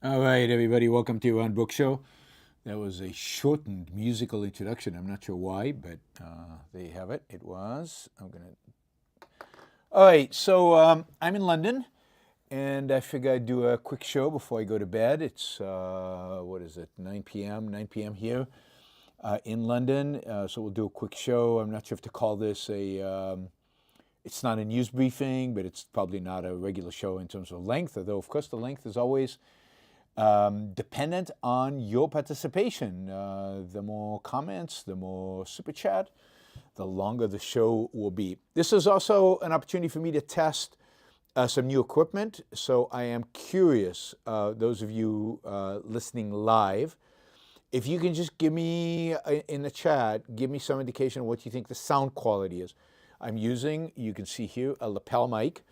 All right, everybody, welcome to On Book Show. That was a shortened musical introduction. I'm not sure why, but there you have it. It was. All right, so I'm in London, and I figure I'd do a quick show before I go to bed. It's what is it? 9 p.m. 9 p.m. here in London. So we'll do a quick show. I'm not sure if to call this a. It's not a news briefing, but it's probably not a regular show in terms of length. Although, of course, the length is always dependent on your participation. The more comments, the more super chat, the longer the show will be. This is also an opportunity for me to test some new equipment. So I am curious, those of you listening live, if you can just give me in the chat, give me some indication of what you think the sound quality is. I'm using, you can see here, a lapel mic.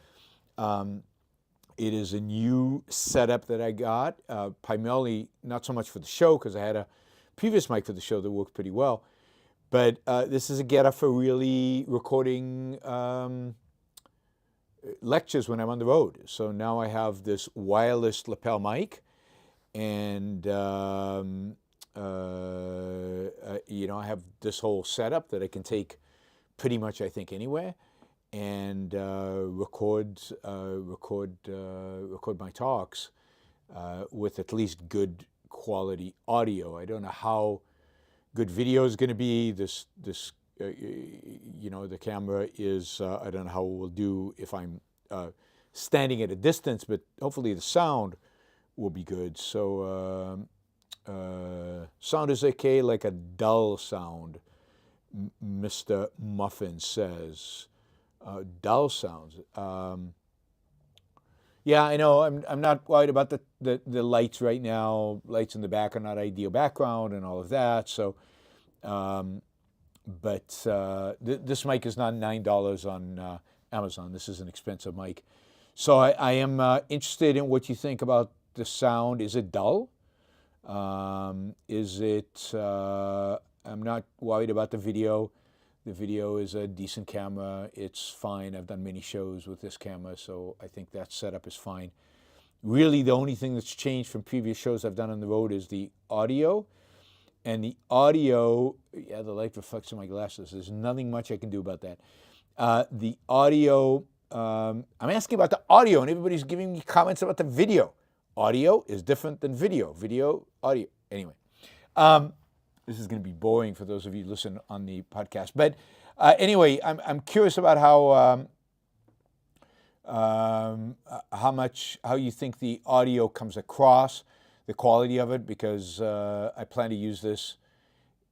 It is a new setup that I got, primarily not so much for the show, because I had a previous mic for the show that worked pretty well, but this is a getup for really recording lectures when I'm on the road. So now I have this wireless lapel mic, and I have this whole setup that I can take pretty much, I think, anywhere, and record my talks with at least good quality audio. I don't know how good video is going to be. The camera is. I don't know how it will do if I'm standing at a distance, but hopefully the sound will be good. So sound is okay, like a dull sound. Mr. Muffin says. Dull sounds. Yeah, I know. I'm not worried about the lights right now. Lights in the back are not ideal background and all of that. So, this mic is not $9 on Amazon. This is an expensive mic. So I am interested in what you think about the sound. Is it dull? Is it? I'm not worried about the video. The video is a decent camera. It's fine. I've done many shows with this camera, so I think that setup is fine. Really, the only thing that's changed from previous shows I've done on the road is the audio. And the audio, yeah, the light reflects in my glasses. There's nothing much I can do about that. The audio, I'm asking about the audio, and everybody's giving me comments about the video. Audio is different than video. Video, audio. Anyway. This is going to be boring for those of you who listen on the podcast. But anyway, I'm curious about how you think the audio comes across, the quality of it, because I plan to use this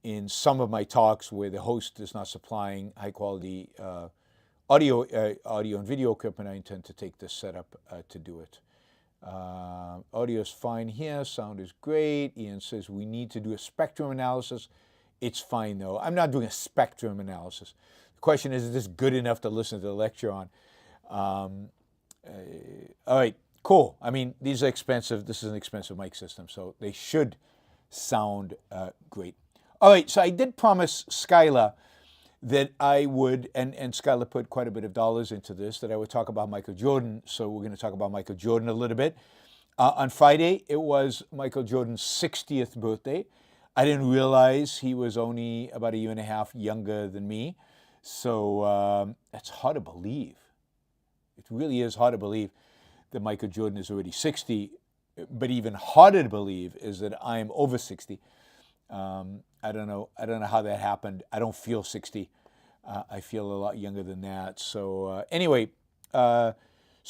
in some of my talks where the host is not supplying high quality audio and video equipment. I intend to take this setup to do it. Audio is fine here. Sound is great. Ian says we need to do a spectrum analysis. It's fine though. I'm not doing a spectrum analysis. The question is this good enough to listen to the lecture on? All right, cool. I mean, these are expensive. This is an expensive mic system, so they should sound great. All right, so I did promise Skylar that I would, and Skylar put quite a bit of dollars into this, that I would talk about Michael Jordan. So we're going to talk about Michael Jordan a little bit. On Friday, it was Michael Jordan's 60th birthday. I didn't realize he was only about a year and a half younger than me. So that's hard to believe. It really is hard to believe that Michael Jordan is already 60. But even harder to believe is that I am over 60. I don't know how that happened. I don't feel 60. I feel a lot younger than that. So anyway, so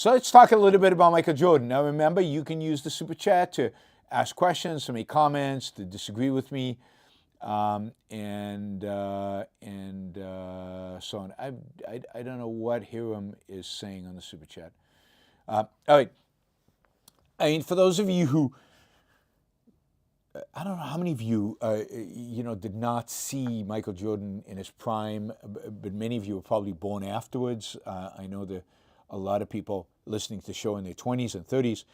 let's talk a little bit about Michael Jordan. Now remember, you can use the super chat to ask questions, to make comments, to disagree with me, and so on. I don't know what Hiram is saying on the super chat. All right. I mean, for those of you who, I don't know how many of you, did not see Michael Jordan in his prime, but many of you were probably born afterwards. I know that a lot of people listening to the show in their 20s and 30s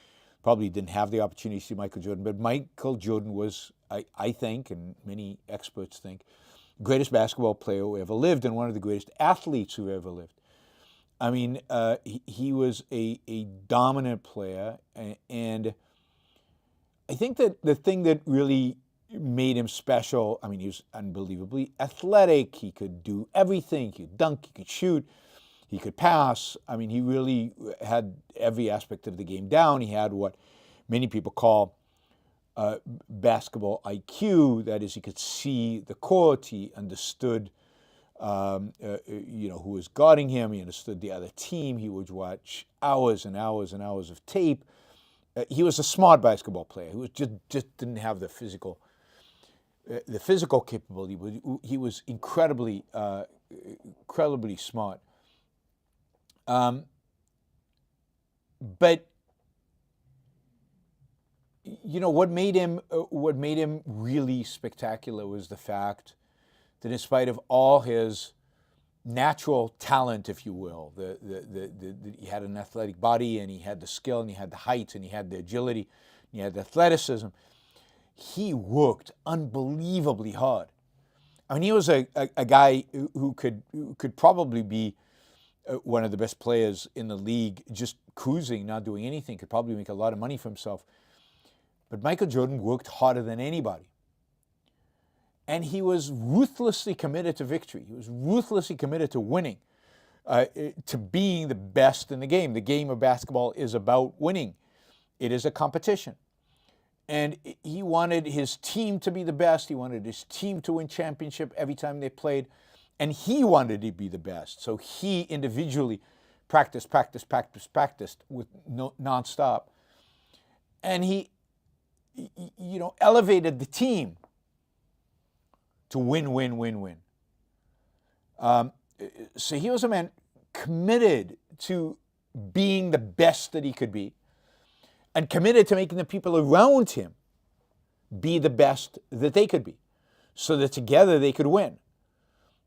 probably didn't have the opportunity to see Michael Jordan. But Michael Jordan was, I think, and many experts think, the greatest basketball player who ever lived and one of the greatest athletes who ever lived. I mean, he was a dominant player, and I think that the thing that really made him special, I mean, he was unbelievably athletic. He could do everything. He could dunk, he could shoot, he could pass. I mean, he really had every aspect of the game down. He had what many people call basketball IQ. That is, he could see the court. He understood, who was guarding him. He understood the other team. He would watch hours and hours and hours of tape. He was a smart basketball player. He was just didn't have the physical capability. But he was incredibly smart. But what made him really spectacular was the fact that, in spite of all his natural talent, if you will, he had an athletic body, and he had the skill, and he had the height, and he had the agility, and he had the athleticism. He worked unbelievably hard. I mean, he was a guy who could probably be one of the best players in the league, just cruising, not doing anything, could probably make a lot of money for himself. But Michael Jordan worked harder than anybody. And he was ruthlessly committed to victory. He was ruthlessly committed to winning, to being the best in the game. The game of basketball is about winning. It is a competition. And he wanted his team to be the best. He wanted his team to win championship every time they played. And he wanted to be the best. So he individually practiced with nonstop. And he, elevated the team to win. So he was a man committed to being the best that he could be, and committed to making the people around him be the best that they could be, so that together they could win.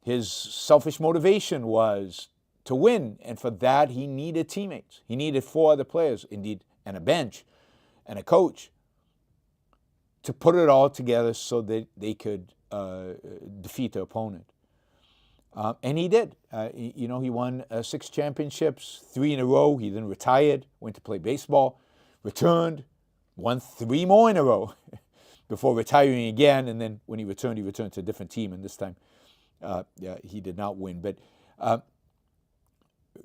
His selfish motivation was to win, and for that he needed teammates. He needed 4 other players, indeed, and a bench, and a coach, to put it all together so that they could defeat the opponent. And he did. He won 6 championships, 3 in a row. He then retired, went to play baseball, returned, won 3 more in a row before retiring again. And then when he returned to a different team. And this time, he did not win. But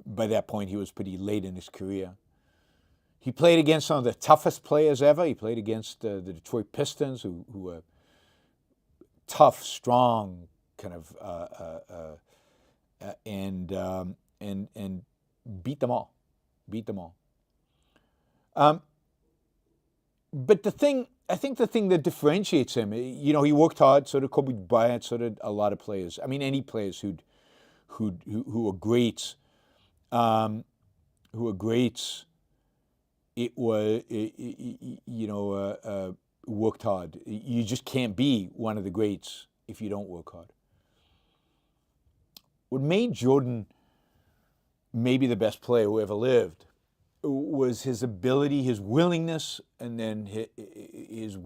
by that point, he was pretty late in his career. He played against some of the toughest players ever. He played against the Detroit Pistons, who were tough, strong, kind of, and beat them all. But I think the thing that differentiates him, he worked hard. So did Kobe Bryant. So did a lot of players. I mean, any players who are greats, It was, worked hard. You just can't be one of the greats if you don't work hard. What made Jordan maybe the best player who ever lived was his ability, his willingness, and then his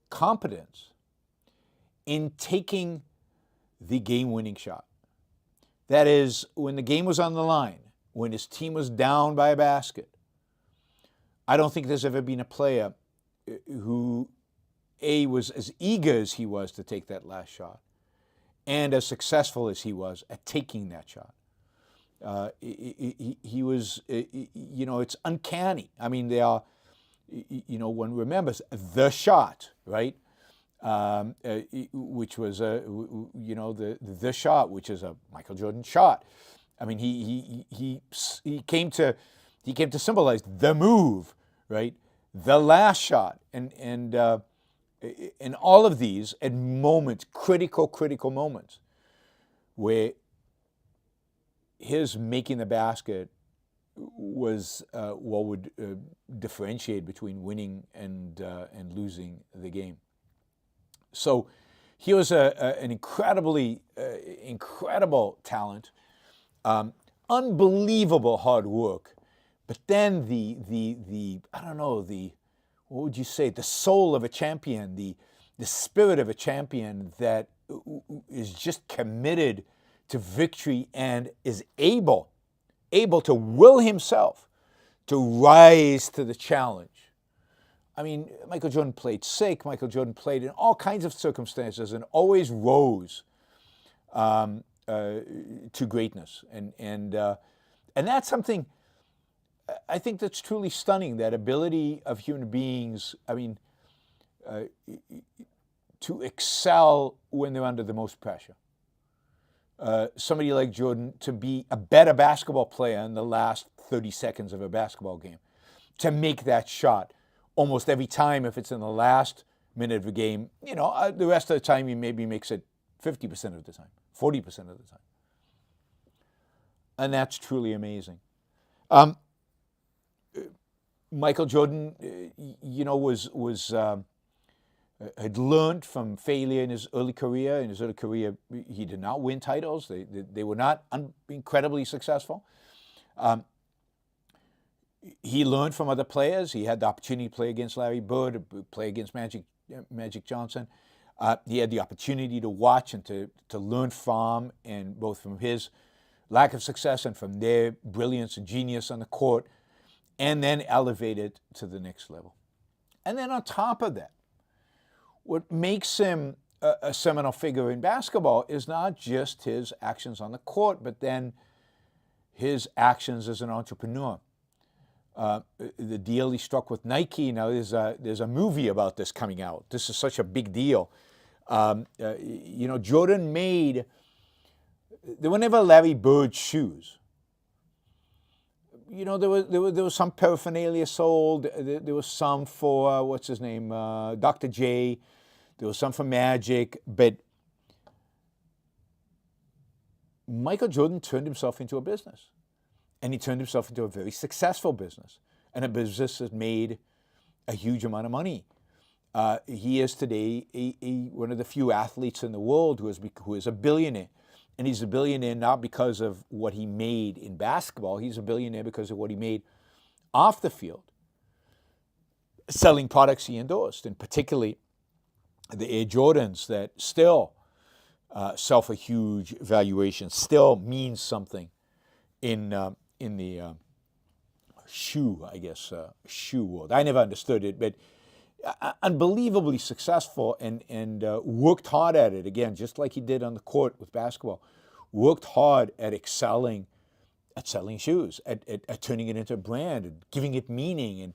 competence in taking the game-winning shot. That is, when the game was on the line, when his team was down by a basket, I don't think there's ever been a player who, was as eager as he was to take that last shot, and as successful as he was at taking that shot. He was, it's uncanny. I mean, they are, one remembers the shot, right? Which was the shot, which is a Michael Jordan shot. I mean, he came to symbolize the move, right? The last shot, and all of these at moments, critical moments, where his making the basket was what would differentiate between winning and losing the game. So he was an incredible talent, unbelievable hard work, but then what would you say, the soul of a champion, the spirit of a champion that is just committed to victory and is able to will himself to rise to the challenge. I mean, Michael Jordan played sick. Michael Jordan played in all kinds of circumstances and always rose to greatness. And that's something I think that's truly stunning, that ability of human beings, I mean, to excel when they're under the most pressure. Somebody like Jordan to be a better basketball player in the last 30 seconds of a basketball game, to make that shot almost every time if it's in the last minute of a game. You know, the rest of the time he maybe makes it 50% of the time, 40% of the time. And that's truly amazing. Michael Jordan, you know, had learned from failure in his early career. In his early career, he did not win titles. They were not incredibly successful. He learned from other players. He had the opportunity to play against Larry Bird, play against Magic Johnson. He had the opportunity to watch and to learn from, and both from his lack of success and from their brilliance and genius on the court, and then elevate it to the next level. And then on top of that, what makes him a seminal figure in basketball is not just his actions on the court, but then his actions as an entrepreneur. The deal he struck with Nike, now there's a movie about this coming out. This is such a big deal. You know, Jordan made, there were never Larry Bird shoes. You know, there was some paraphernalia sold. There was some for, what's his name, Dr. J. There was some for Magic. But Michael Jordan turned himself into a business. And he turned himself into a very successful business. And a business that made a huge amount of money. He is today one of the few athletes in the world who is a billionaire. And he's a billionaire not because of what he made in basketball. He's a billionaire because of what he made off the field, selling products he endorsed, and particularly the Air Jordans that still sell for huge valuations, still means something in the shoe, I guess, shoe world. I never understood it, but unbelievably successful and worked hard at it, again, just like he did on the court with basketball, worked hard at excelling at selling shoes, at turning it into a brand, and giving it meaning,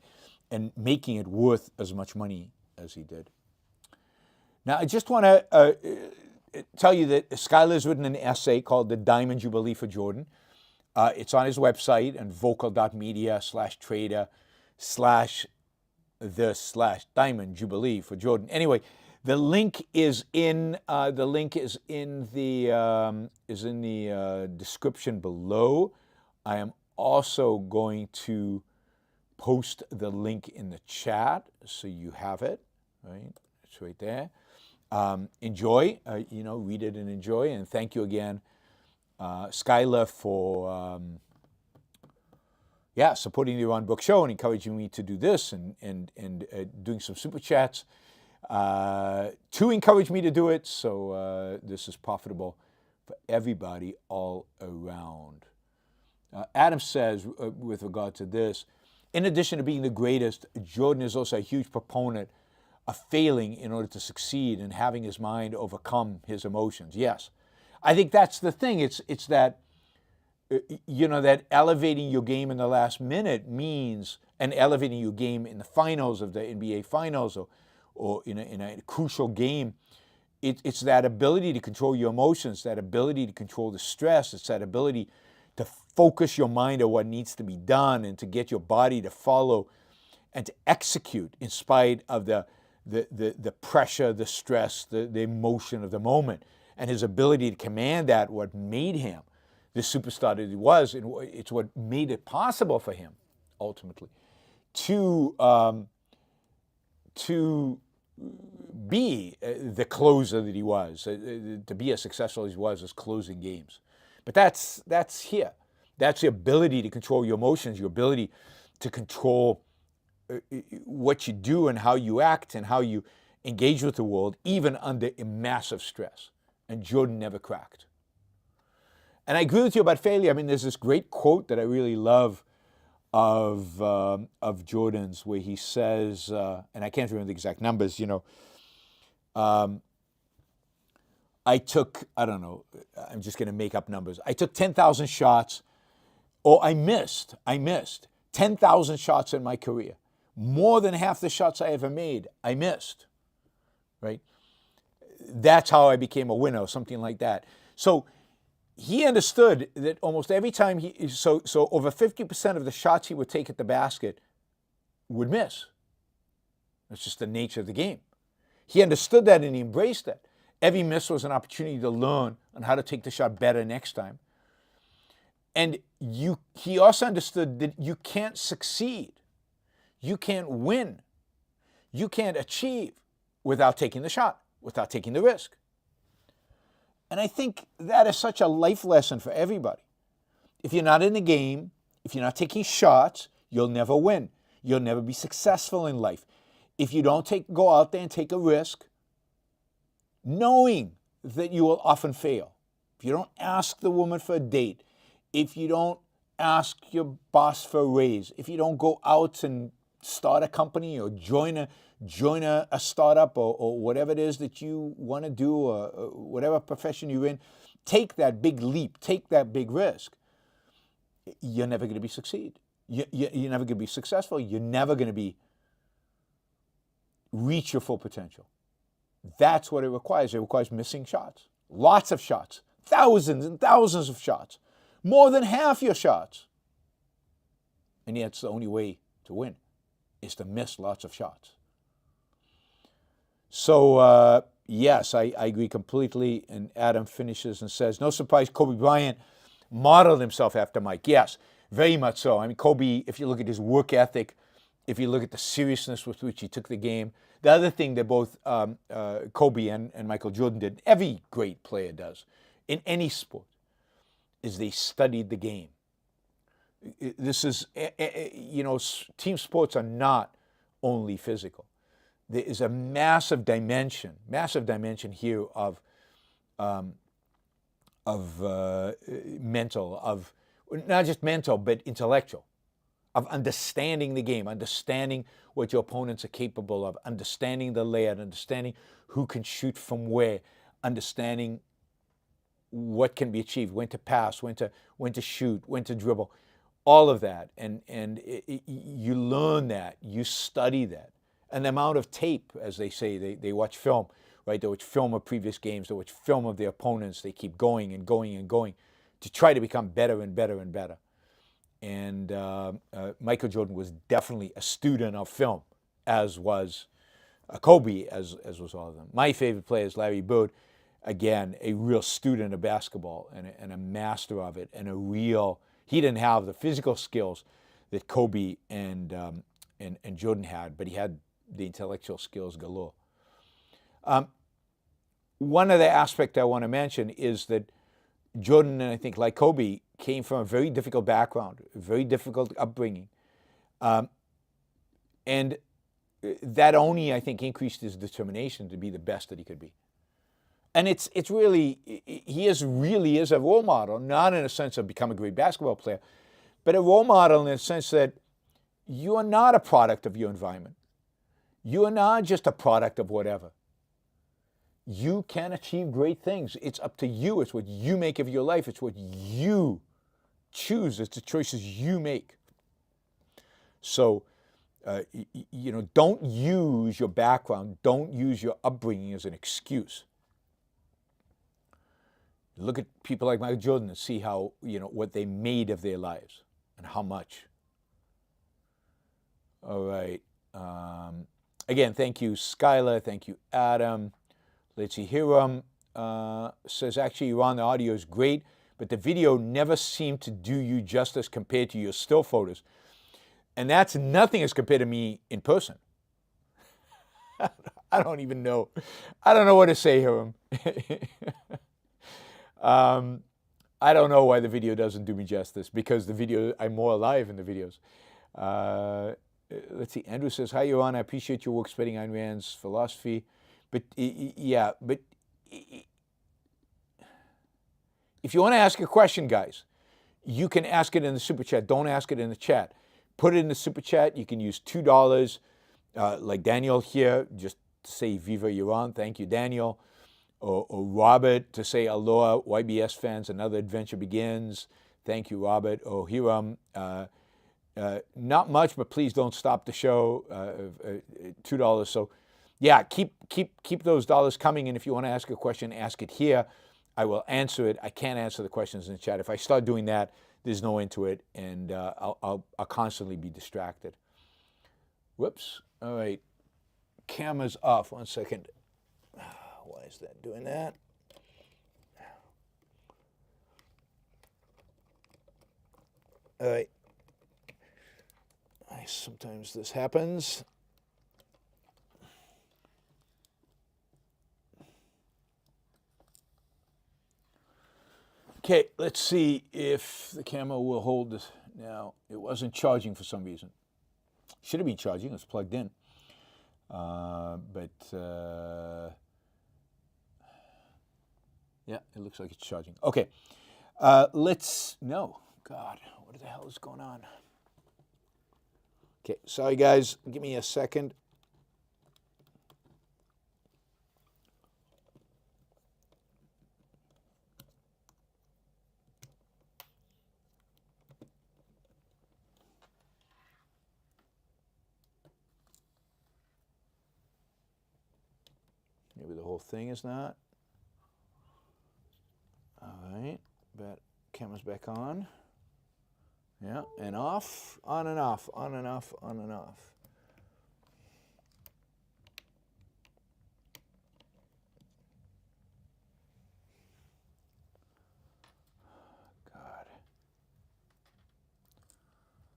and making it worth as much money as he did. Now, I just want to tell you that Skylar's written an essay called The Diamond Jubilee for Jordan. It's on his website and vocal.media/trader/the/Diamond Jubilee for Jordan. Anyway, the link is in the description below. I am also going to post the link in the chat so you have it. Right, it's right there. Enjoy, read it and enjoy. And thank you again, Skylar, for supporting the Iran Book Show and encouraging me to do this and doing some super chats to encourage me to do it. So this is profitable for everybody all around. Adam says, with regard to this, in addition to being the greatest, Jordan is also a huge proponent of failing in order to succeed and having his mind overcome his emotions. Yes, I think that's the thing. It's that, that elevating your game in the last minute means, and elevating your game in the finals of the NBA Finals or in a crucial game, it's that ability to control your emotions, that ability to control the stress, it's that ability to focus your mind on what needs to be done and to get your body to follow and to execute in spite of the pressure, the stress, the emotion of the moment. And his ability to command that, what made him the superstar that he was, and it's what made it possible for him, ultimately, to be the closer that he was, to be as successful as he was as closing games. But that's here. That's the ability to control your emotions, your ability to control what you do and how you act and how you engage with the world, even under a massive stress. And Jordan never cracked. And I agree with you about failure. I mean, there's this great quote that I really love of Jordan's where he says, and I can't remember the exact numbers, I took, I don't know, I'm just going to make up numbers. I took 10,000 shots, or I missed 10,000 shots in my career. More than half the shots I ever made, I missed, right? That's how I became a winner, or something like that. So he understood that almost every time so over 50% of the shots he would take at the basket would miss. That's just the nature of the game. He understood that and he embraced that. Every miss was an opportunity to learn on how to take the shot better next time. And he also understood that you can't succeed, you can't win, you can't achieve without taking the shot, without taking the risk. And I think that is such a life lesson for everybody. If you're not in the game, if you're not taking shots, you'll never win. You'll never be successful in life. If you don't go out there and take a risk, knowing that you will often fail, if you don't ask the woman for a date, if you don't ask your boss for a raise, if you don't go out and start a company or join a startup or whatever it is that you want to do, or whatever profession you're in, take that big leap, take that big risk, you're never going to succeed. You're never going to be successful. You're never going to reach your full potential. That's what it requires. It requires missing shots, lots of shots, thousands and thousands of shots, more than half your shots. And yet it's the only way to win, is to miss lots of shots. So, yes, I agree completely. And Adam finishes and says, no surprise Kobe Bryant modeled himself after Mike. Yes, very much so. I mean, Kobe, if you look at his work ethic, if you look at the seriousness with which he took the game, the other thing that both Kobe and Michael Jordan did, every great player does in any sport, is they studied the game. This is, team sports are not only physical. There is a massive dimension here of mental, of not just mental, but intellectual, of understanding the game, understanding what your opponents are capable of, understanding the layout, understanding who can shoot from where, understanding what can be achieved, when to pass, when to shoot, when to dribble, all of that. And you learn that, you study that. And the amount of tape, as they say, they watch film, right? They watch film of previous games, they watch film of their opponents, they keep going and going and going to try to become better and better and better. And Michael Jordan was definitely a student of film, as was Kobe, as was all of them. My favorite player is Larry Bird. Again, a real student of basketball and a master of it, and he didn't have the physical skills that Kobe and Jordan had, but he had the intellectual skills galore. One other aspect I want to mention is that Jordan, and I think like Kobe, came from a very difficult background, a very difficult upbringing. And that only, I think, increased his determination to be the best that he could be. And it's really, he really is a role model, not in a sense of become a great basketball player, but a role model in the sense that you are not a product of your environment. You are not just a product of whatever. You can achieve great things. It's up to you. It's what you make of your life. It's what you choose. It's the choices you make. So, don't use your background, don't use your upbringing as an excuse. Look at people like Michael Jordan and see how, what they made of their lives and how much. All right. Again, thank you, Skylar. Thank you, Adam. Let's see. Hiram says, actually, Ron, the audio is great, but the video never seemed to do you justice compared to your still photos. And that's nothing as compared to me in person. I don't even know. I don't know what to say, Hiram. I don't know why the video doesn't do me justice, because the video, I'm more alive in the videos. Let's see. Andrew says, hi, Ron. I appreciate your work spreading Ayn Rand's philosophy. But if you want to ask a question, guys, you can ask it in the super chat. Don't ask it in the chat, put it in the super chat. You can use $2, like Daniel here, just to say Viva Iran. Thank you, Daniel. Or Robert to say aloha, YBS fans, another adventure begins. Thank you, Robert. Or Hiram, not much, but please don't stop the show. $2. So, yeah, keep those dollars coming. And if you want to ask a question, ask it here. I will answer it. I can't answer the questions in the chat. If I start doing that, there's no end to it, and I'll constantly be distracted. Whoops. All right. Camera's off. 1 second. Why is that doing that? All right. Sometimes this happens. Okay, let's see if the camera will hold this. Now, it wasn't charging for some reason. Should have been charging. It's plugged in. Yeah, it looks like it's charging. Okay, no, God, what the hell is going on? Okay, sorry guys, give me a second. Maybe the whole thing is not. All right, camera's back on. Yeah, and off, on and off, on and off, on and off. God.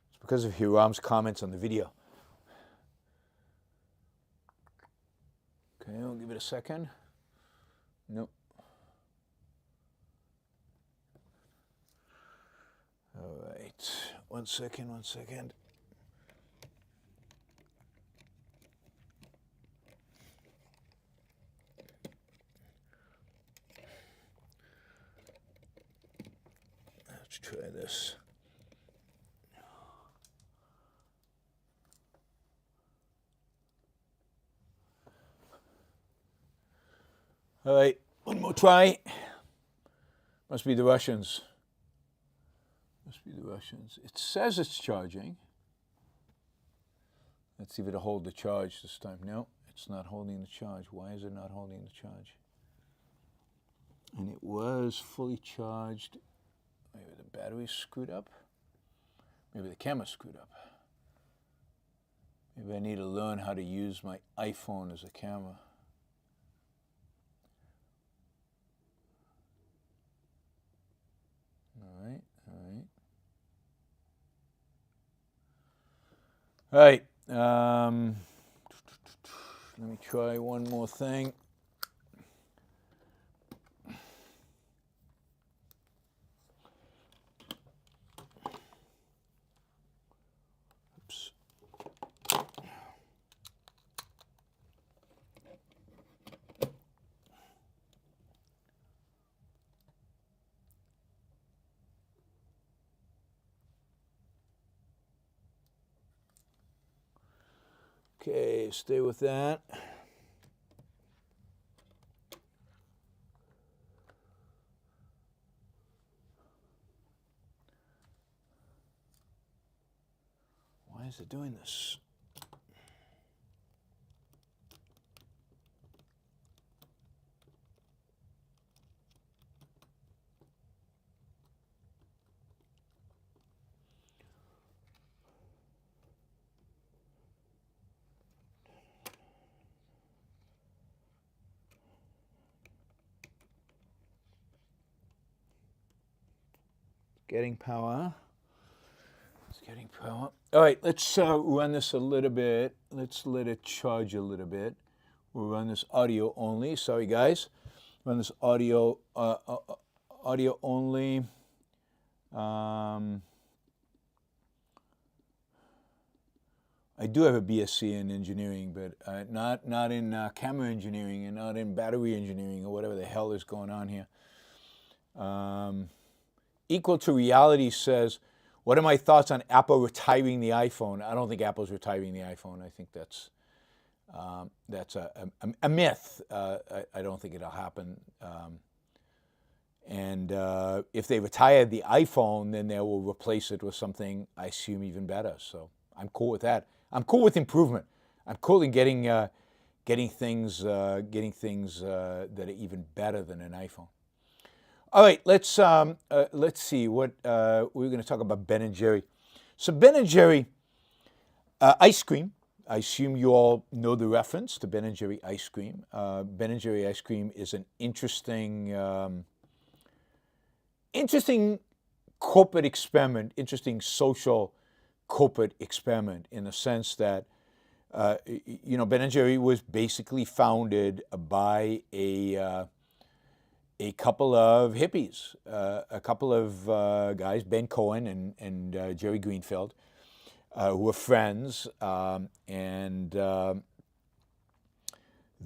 It's because of Hiram's comments on the video. Okay, I'll give it a second. Nope. All right, 1 second, 1 second. Let's try this. All right, one more try. Must be the Russians. Must be the Russians. It says it's charging. Let's see if it'll hold the charge this time. No, it's not holding the charge. Why is it not holding the charge? And it was fully charged. Maybe the battery's screwed up. Maybe the camera's screwed up. Maybe I need to learn how to use my iPhone as a camera. All right, all right. All right, let me try one more thing. Oops. Okay, stay with that. Why is it doing this? Getting power. It's getting power. All right, let's run this a little bit. Let's let it charge a little bit. We'll run this audio only. Sorry, guys. Run this audio audio only. I do have a BSc in engineering, but not in camera engineering and not in battery engineering or whatever the hell is going on here. Equal to Reality says, What are my thoughts on Apple retiring the iPhone? I don't think Apple's retiring the iPhone. I think that's a myth. I don't think it'll happen. And if they retire the iPhone, then they will replace it with something, I assume, even better. So I'm cool with that. I'm cool with improvement. I'm cool in getting things that are even better than an iPhone. All right, let's see what we're going to talk about. Ben & Jerry. So Ben & Jerry ice cream. I assume you all know the reference to Ben & Jerry ice cream. Ben & Jerry ice cream is an interesting corporate experiment, interesting social corporate experiment in the sense that, Ben & Jerry was basically founded by a couple of hippies, a couple of guys, Ben Cohen and Jerry Greenfield, who were friends, and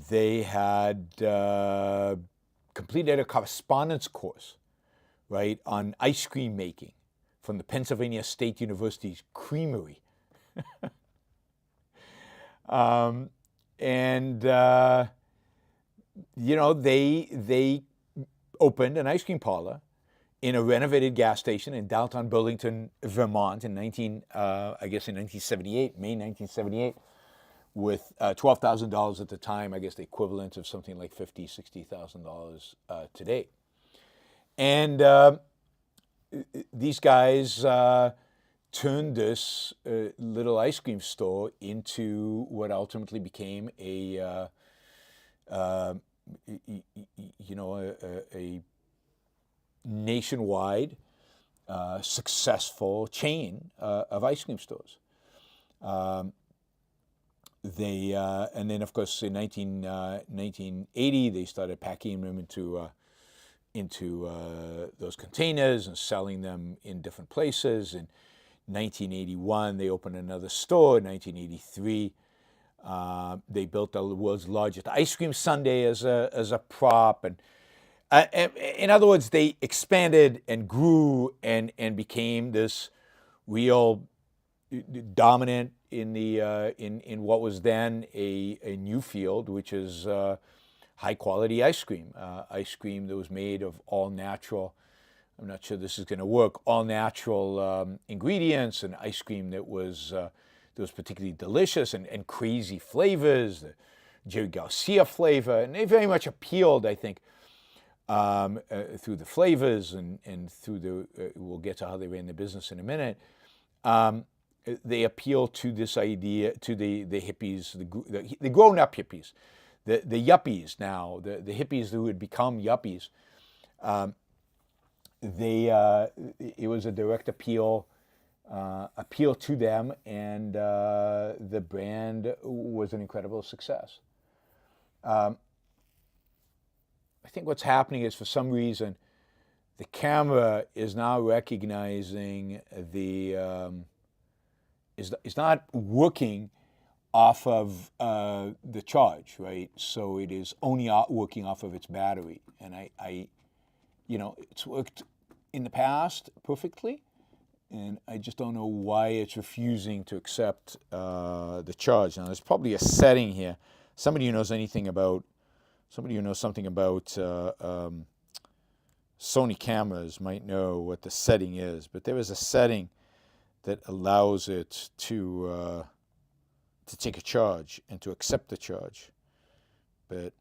they had completed a correspondence course, right, on ice cream making from the Pennsylvania State University's creamery. They opened an ice cream parlor in a renovated gas station in downtown Burlington, Vermont in 1978, May 1978, with $12,000 at the time, I guess the equivalent of something like $50,000, $60,000 today. And these guys turned this little ice cream store into what ultimately became a nationwide successful chain of ice cream stores. And then, of course, in 1980, they started packing them into those containers and selling them in different places. In 1981, they opened another store. In 1983, they built the world's largest ice cream sundae as a prop. And in other words, they expanded and grew and became this real dominant in in what was then a new field, which is high quality ice cream that was made of all natural. I'm not sure this is going to work. All natural ingredients, and ice cream that was particularly delicious and crazy flavors. The Jerry Garcia flavor, and they very much appealed, I think, through the flavors and through the. We'll get to how they ran the business in a minute. They appeal to this idea, to the hippies, the grown-up hippies, the yuppies now, the hippies who had become yuppies. It was a direct appeal to them, and the brand was an incredible success. I think what's happening is, for some reason, the camera is now recognizing is not working off of the charge, right? So it is only working off of its battery. And it's worked in the past perfectly, and I just don't know why it's refusing to accept the charge. Now, there's probably a setting here. Somebody who knows something about Sony cameras might know what the setting is, but there is a setting that allows it to take a charge and to accept the charge. But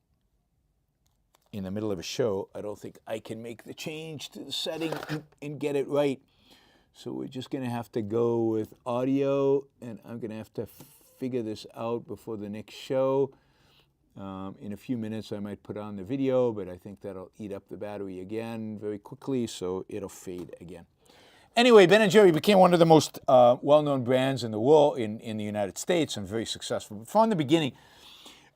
in the middle of a show, I don't think I can make the change to the setting and get it right. So we're just going to have to go with audio, and I'm going to have to figure this out before the next show. In a few minutes, I might put on the video, but I think that'll eat up the battery again very quickly, so it'll fade again. Anyway, Ben & Jerry became one of the most well-known brands in the world, in the United States, and very successful. But from the beginning,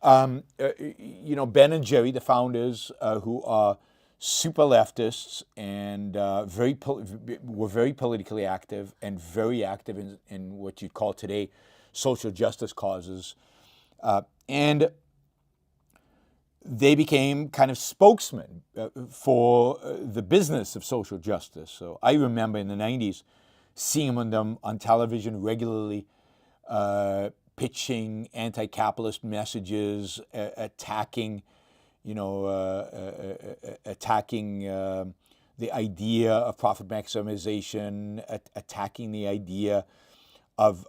Ben & Jerry, the founders, who are super leftists and were very politically active and very active in what you'd call today social justice causes, and they became kind of spokesmen for the business of social justice. So I remember in the 90s seeing them on television regularly, pitching anti-capitalist messages, attacking, attacking the idea of profit maximization, attacking the idea of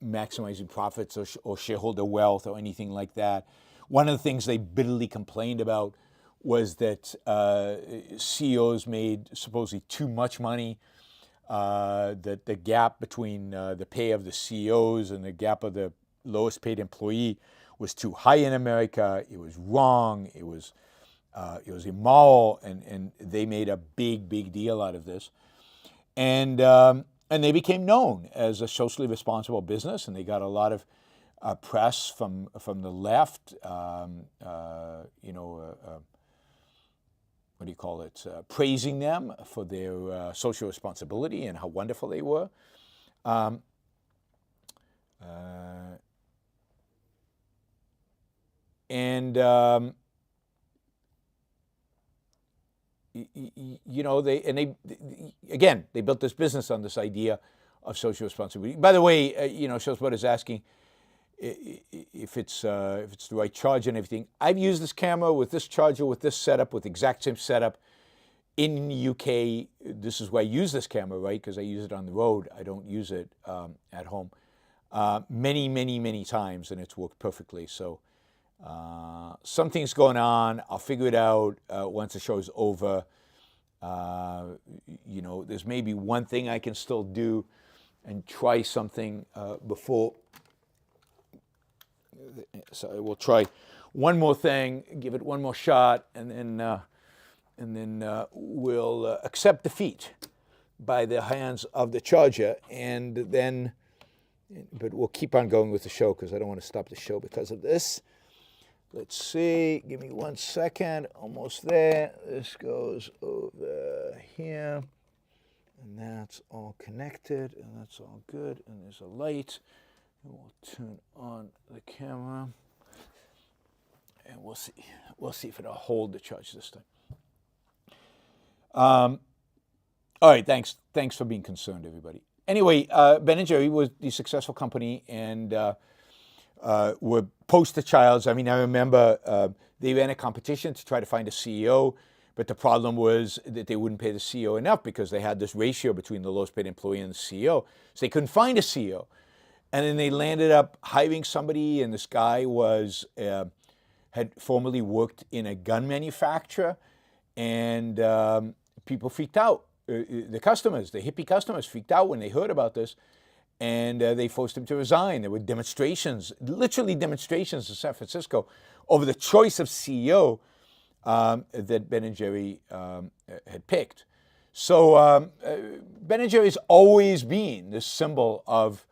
maximizing profits or shareholder wealth or anything like that. One of the things they bitterly complained about was that CEOs made supposedly too much money, that the gap between the pay of the CEOs and the gap of the lowest paid employee was too high in America. It was wrong. It was immoral, and they made a big deal out of this. And they became known as a socially responsible business, and they got a lot of press from the left, what do you call it, praising them for their social responsibility and how wonderful they were. They built this business on this idea of social responsibility. By the way, Showspot is asking if it's the right charge and everything. I've used this camera with this charger, with this setup, with the exact same setup in the UK. This is where I use this camera, right? Because I use it on the road. I don't use it at home. Many times, and it's worked perfectly. So something's going on. I'll figure it out once the show is over. There's maybe one thing I can still do and try something before. So we'll try one more thing, give it one more shot, and then we'll accept defeat by the hands of the charger, but we'll keep on going with the show because I don't want to stop the show because of this. Let's see, give me 1 second, almost there. This goes over here, and that's all connected, and that's all good, and there's a light. And we'll turn on the camera, and we'll see. We'll see if it'll hold the charge this time. All right, thanks for being concerned, everybody. Anyway, Ben & Jerry was the successful company, and were poster childs. I mean, I remember they ran a competition to try to find a CEO, but the problem was that they wouldn't pay the CEO enough because they had this ratio between the lowest paid employee and the CEO. So they couldn't find a CEO. And then they landed up hiring somebody, and this guy had formerly worked in a gun manufacturer, and people freaked out. The customers, the hippie customers, freaked out when they heard about this, and they forced him to resign. There were demonstrations, literally demonstrations in San Francisco over the choice of CEO that Ben & Jerry had picked. So Ben & Jerry's always been this symbol of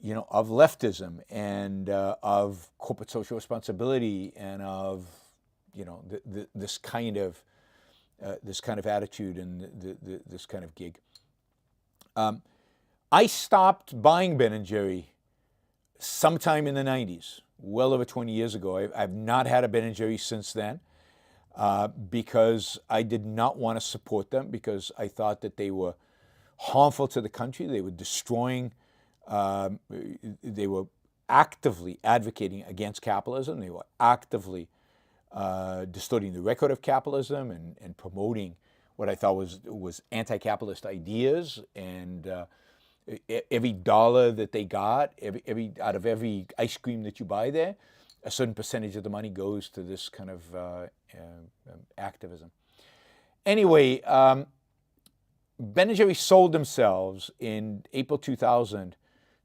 leftism and of corporate social responsibility and of this kind of attitude and this kind of gig. I stopped buying Ben & Jerry sometime in the 90s, well over 20 years ago. I've not had a Ben & Jerry since then because I did not want to support them, because I thought that they were harmful to the country. They were destroying, they were actively advocating against capitalism. They were actively distorting the record of capitalism and promoting what I thought was anti-capitalist ideas. And every dollar that they got, out of every ice cream that you buy there, a certain percentage of the money goes to this kind of activism. Anyway, Ben & Jerry sold themselves in April 2000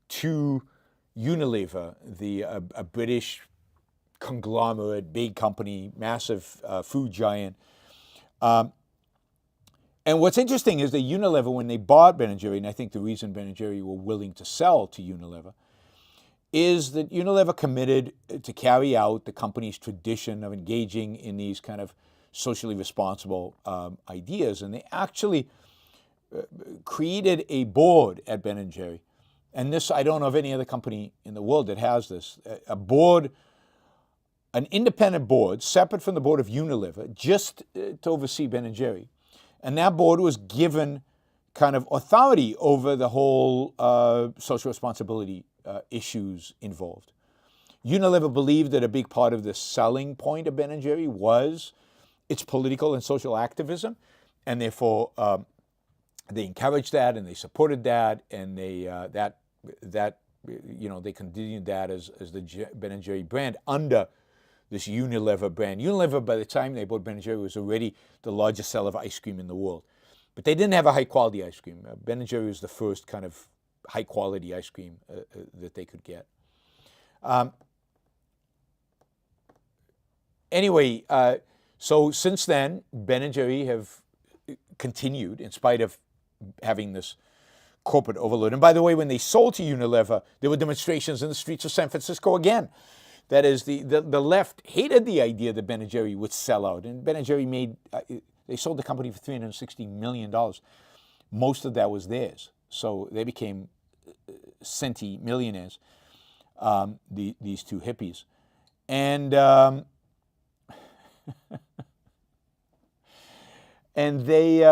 to Unilever, a British conglomerate, big company, massive food giant. And what's interesting is that Unilever, when they bought Ben & Jerry, and I think the reason Ben & Jerry were willing to sell to Unilever, is that Unilever committed to carry out the company's tradition of engaging in these kind of socially responsible ideas. And they actually created a board at Ben & Jerry. And this, I don't know of any other company in the world that has this. A board, an independent board, separate from the board of Unilever, just to oversee Ben & Jerry. And that board was given kind of authority over the whole social responsibility issues involved. Unilever believed that a big part of the selling point of Ben & Jerry was its political and social activism, and therefore they encouraged that and they supported that, and they they continued that as the Ben & Jerry brand under this Unilever brand. Unilever, by the time they bought Ben & Jerry, was already the largest seller of ice cream in the world. But they didn't have a high-quality ice cream. Ben & Jerry was the first kind of high-quality ice cream that they could get. Anyway, so since then, Ben & Jerry have continued, in spite of having this corporate overload. And by the way, when they sold to Unilever, there were demonstrations in the streets of San Francisco again. That is, the left hated the idea that Ben & Jerry would sell out. And Ben & Jerry they sold the company for $360 million. Most of that was theirs. So they became centimillionaires, these two hippies. And and they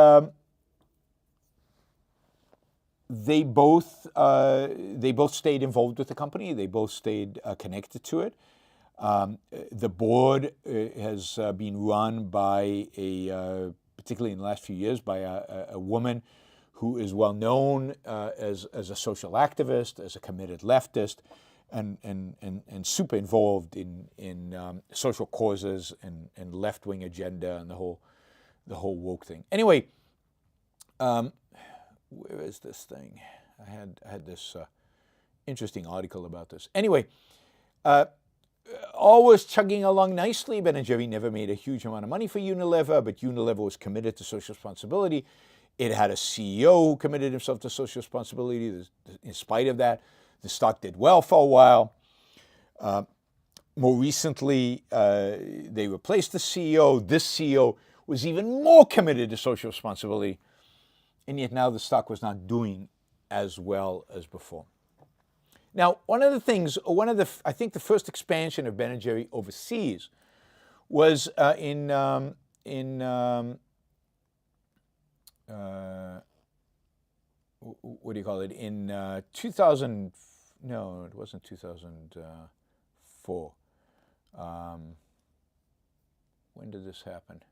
both stayed involved with the company. They both stayed connected to it. The board has been run by particularly in the last few years, by a woman who is well known as a social activist, as a committed leftist, and super involved in social causes and left-wing agenda and the whole woke thing. Anyway, where is this thing? I had this interesting article about this. Anyway, all was chugging along nicely. Ben & Jerry never made a huge amount of money for Unilever, but Unilever was committed to social responsibility. It had a CEO who committed himself to social responsibility. In spite of that, the stock did well for a while. More recently, they replaced the CEO. This CEO was even more committed to social responsibility, and yet now the stock was not doing as well as before. Now, I think the first expansion of Ben & Jerry overseas was in what do you call it? In 2000, no, it wasn't 2004. When did this happen?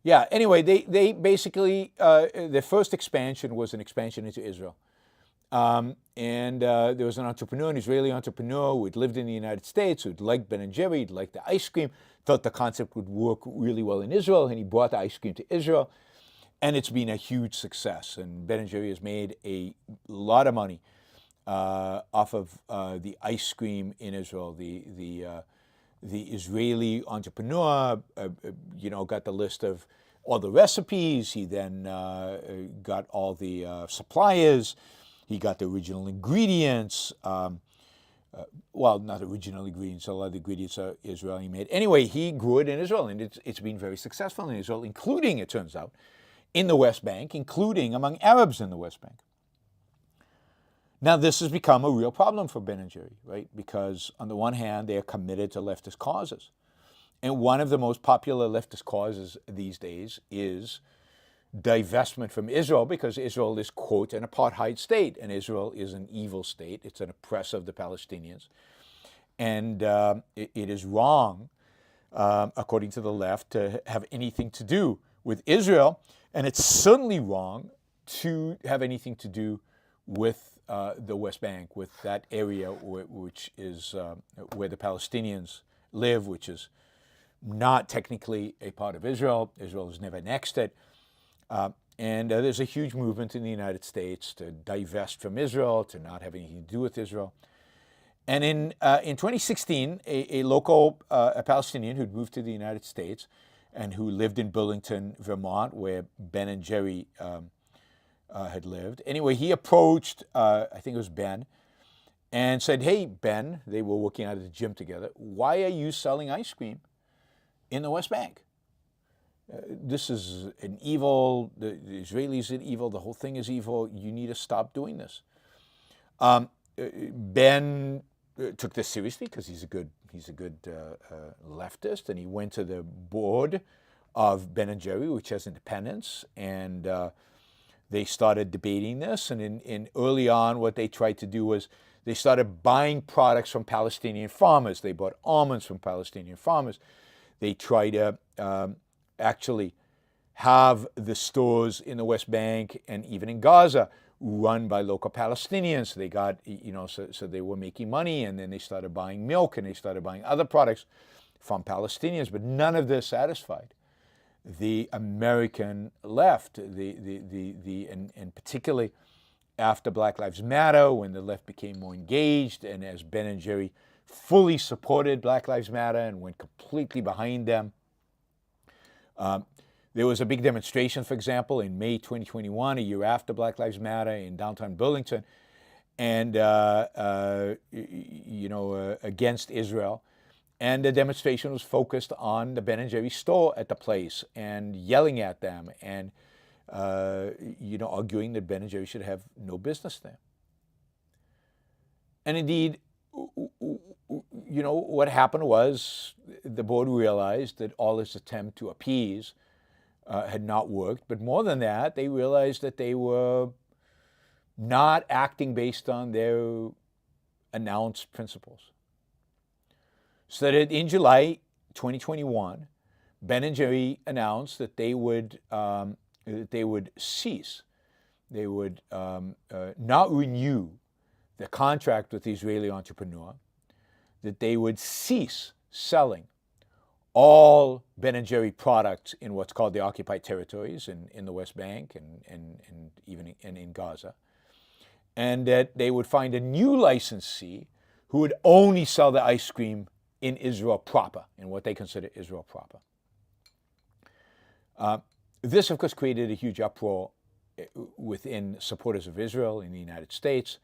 Yeah, anyway, they basically, their first expansion was an expansion into Israel. And there was an entrepreneur, an Israeli entrepreneur who had lived in the United States, who'd liked Ben & Jerry, who'd liked the ice cream, thought the concept would work really well in Israel, and he brought the ice cream to Israel. And it's been a huge success. And Ben & Jerry has made a lot of money off of the ice cream in Israel. The Israeli entrepreneur, got the list of all the recipes. He then got all the suppliers. He got the original ingredients. Well, not original ingredients. A lot of the ingredients are Israeli made. Anyway, he grew it in Israel, and it's been very successful in Israel, including, it turns out, in the West Bank, including among Arabs in the West Bank. Now, this has become a real problem for Ben & Jerry, right? Because on the one hand, they are committed to leftist causes. And one of the most popular leftist causes these days is divestment from Israel, because Israel is, quote, an apartheid state, and Israel is an evil state. It's an oppressor of the Palestinians. And it is wrong, according to the left, to have anything to do with Israel. And it's certainly wrong to have anything to do with the West Bank, with that area which is where the Palestinians live, which is not technically a part of Israel. Israel has never annexed it. And there's a huge movement in the United States to divest from Israel, to not have anything to do with Israel. And in 2016, a local Palestinian who'd moved to the United States and who lived in Burlington, Vermont, where Ben & Jerry had lived. Anyway, he approached, I think it was Ben, and said, "Hey, Ben," they were working out at the gym together, "why are you selling ice cream in the West Bank? This is an evil, the Israelis are evil, the whole thing is evil, you need to stop doing this." Ben took this seriously because he's a good leftist, and he went to the board of Ben & Jerry, which has independence, and they started debating this. And in early on, what they tried to do was they started buying products from Palestinian farmers. They bought almonds from Palestinian farmers. They tried to actually have the stores in the West Bank and even in Gaza run by local Palestinians. They got, so they were making money, and then they started buying milk and they started buying other products from Palestinians. But none of this satisfied the American left, and particularly after Black Lives Matter, when the left became more engaged, and as Ben & Jerry fully supported Black Lives Matter and went completely behind them. There was a big demonstration, for example, in May 2021, a year after Black Lives Matter, in downtown Burlington, and against Israel. And the demonstration was focused on the Ben & Jerry store at the place and yelling at them and, arguing that Ben & Jerry should have no business there. And indeed, what happened was the board realized that all this attempt to appease had not worked. But more than that, they realized that they were not acting based on their announced principles. So that in July 2021, Ben & Jerry announced that they would cease, they would not renew the contract with the Israeli entrepreneur, that they would cease selling all Ben & Jerry products in what's called the occupied territories in the West Bank and even in Gaza, and that they would find a new licensee who would only sell the ice cream in Israel proper, in what they consider Israel proper. This, of course, created a huge uproar within supporters of Israel in the United States.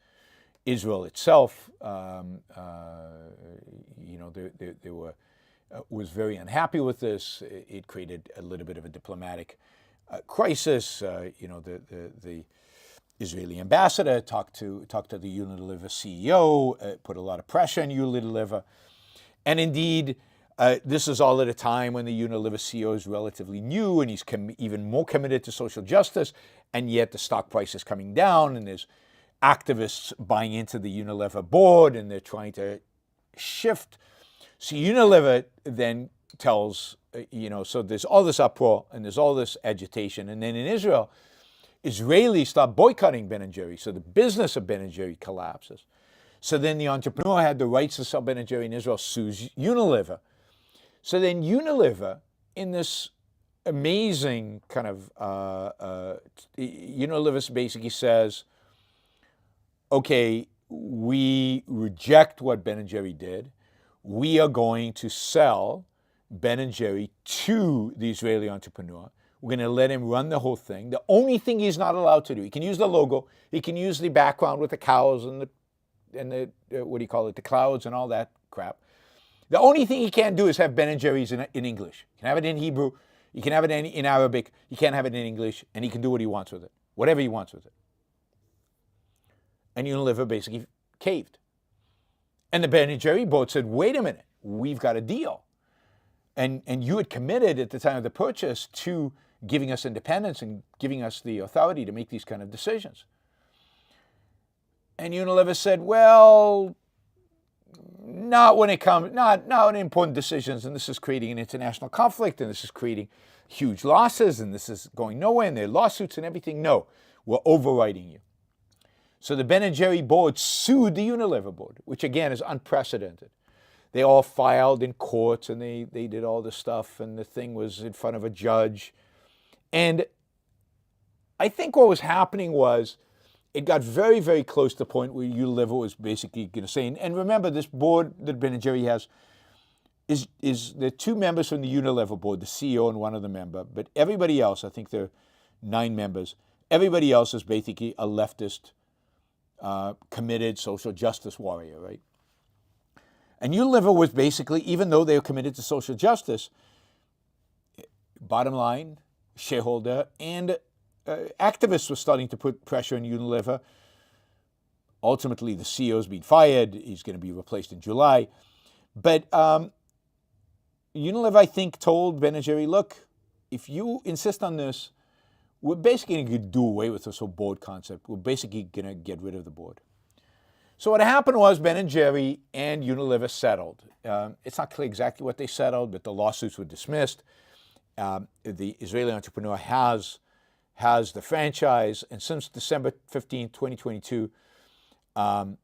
Israel itself, was very unhappy with this. It created a little bit of a diplomatic crisis. The Israeli ambassador talked to the Unilever CEO, put a lot of pressure on Unilever. And indeed, this is all at a time when the Unilever CEO is relatively new and he's even more committed to social justice, and yet the stock price is coming down, and there's activists buying into the Unilever board, and they're trying to shift. So Unilever then tells, so there's all this uproar and there's all this agitation. And then in Israel, Israelis start boycotting Ben & Jerry. So the business of Ben & Jerry collapses. So then the entrepreneur had the rights to sell Ben & Jerry in Israel, sues Unilever. So then Unilever, in this amazing kind of, Unilever basically says, okay, we reject what Ben & Jerry did. We are going to sell Ben & Jerry to the Israeli entrepreneur. We're going to let him run the whole thing. The only thing he's not allowed to do, he can use the logo, he can use the background with the cows and the the clouds and all that crap. The only thing he can't do is have Ben & Jerry's in English. He can have it in Hebrew, he can have it in Arabic, he can't have it in English, and he can do what he wants with it, whatever he wants with it. And Unilever basically caved. And the Ben & Jerry board said, wait a minute, we've got a deal. And you had committed at the time of the purchase to giving us independence and giving us the authority to make these kind of decisions. And Unilever said, well, not when it comes, not in important decisions, and this is creating an international conflict, and this is creating huge losses, and this is going nowhere, and there are lawsuits and everything. No, we're overriding you. So the Ben & Jerry board sued the Unilever board, which again is unprecedented. They all filed in courts, and they did all this stuff, and the thing was in front of a judge. And I think what was happening was it got very, very close to the point where Unilever was basically going to say, and remember, this board that Ben & Jerry has is the two members from the Unilever board, the CEO and one other member, but everybody else, I think there are 9 members, everybody else is basically a leftist, committed social justice warrior, right? And Unilever was basically, even though they were committed to social justice, bottom line, shareholder, and activists were starting to put pressure on Unilever. Ultimately, the CEO's been fired. He's going to be replaced in July. But Unilever, I think, told Ben & Jerry, look, if you insist on this, we're basically going to do away with this whole board concept. We're basically going to get rid of the board. So what happened was Ben & Jerry and Unilever settled. It's not clear exactly what they settled, but the lawsuits were dismissed. The Israeli entrepreneur has the franchise, and since December 15, 2022, Ben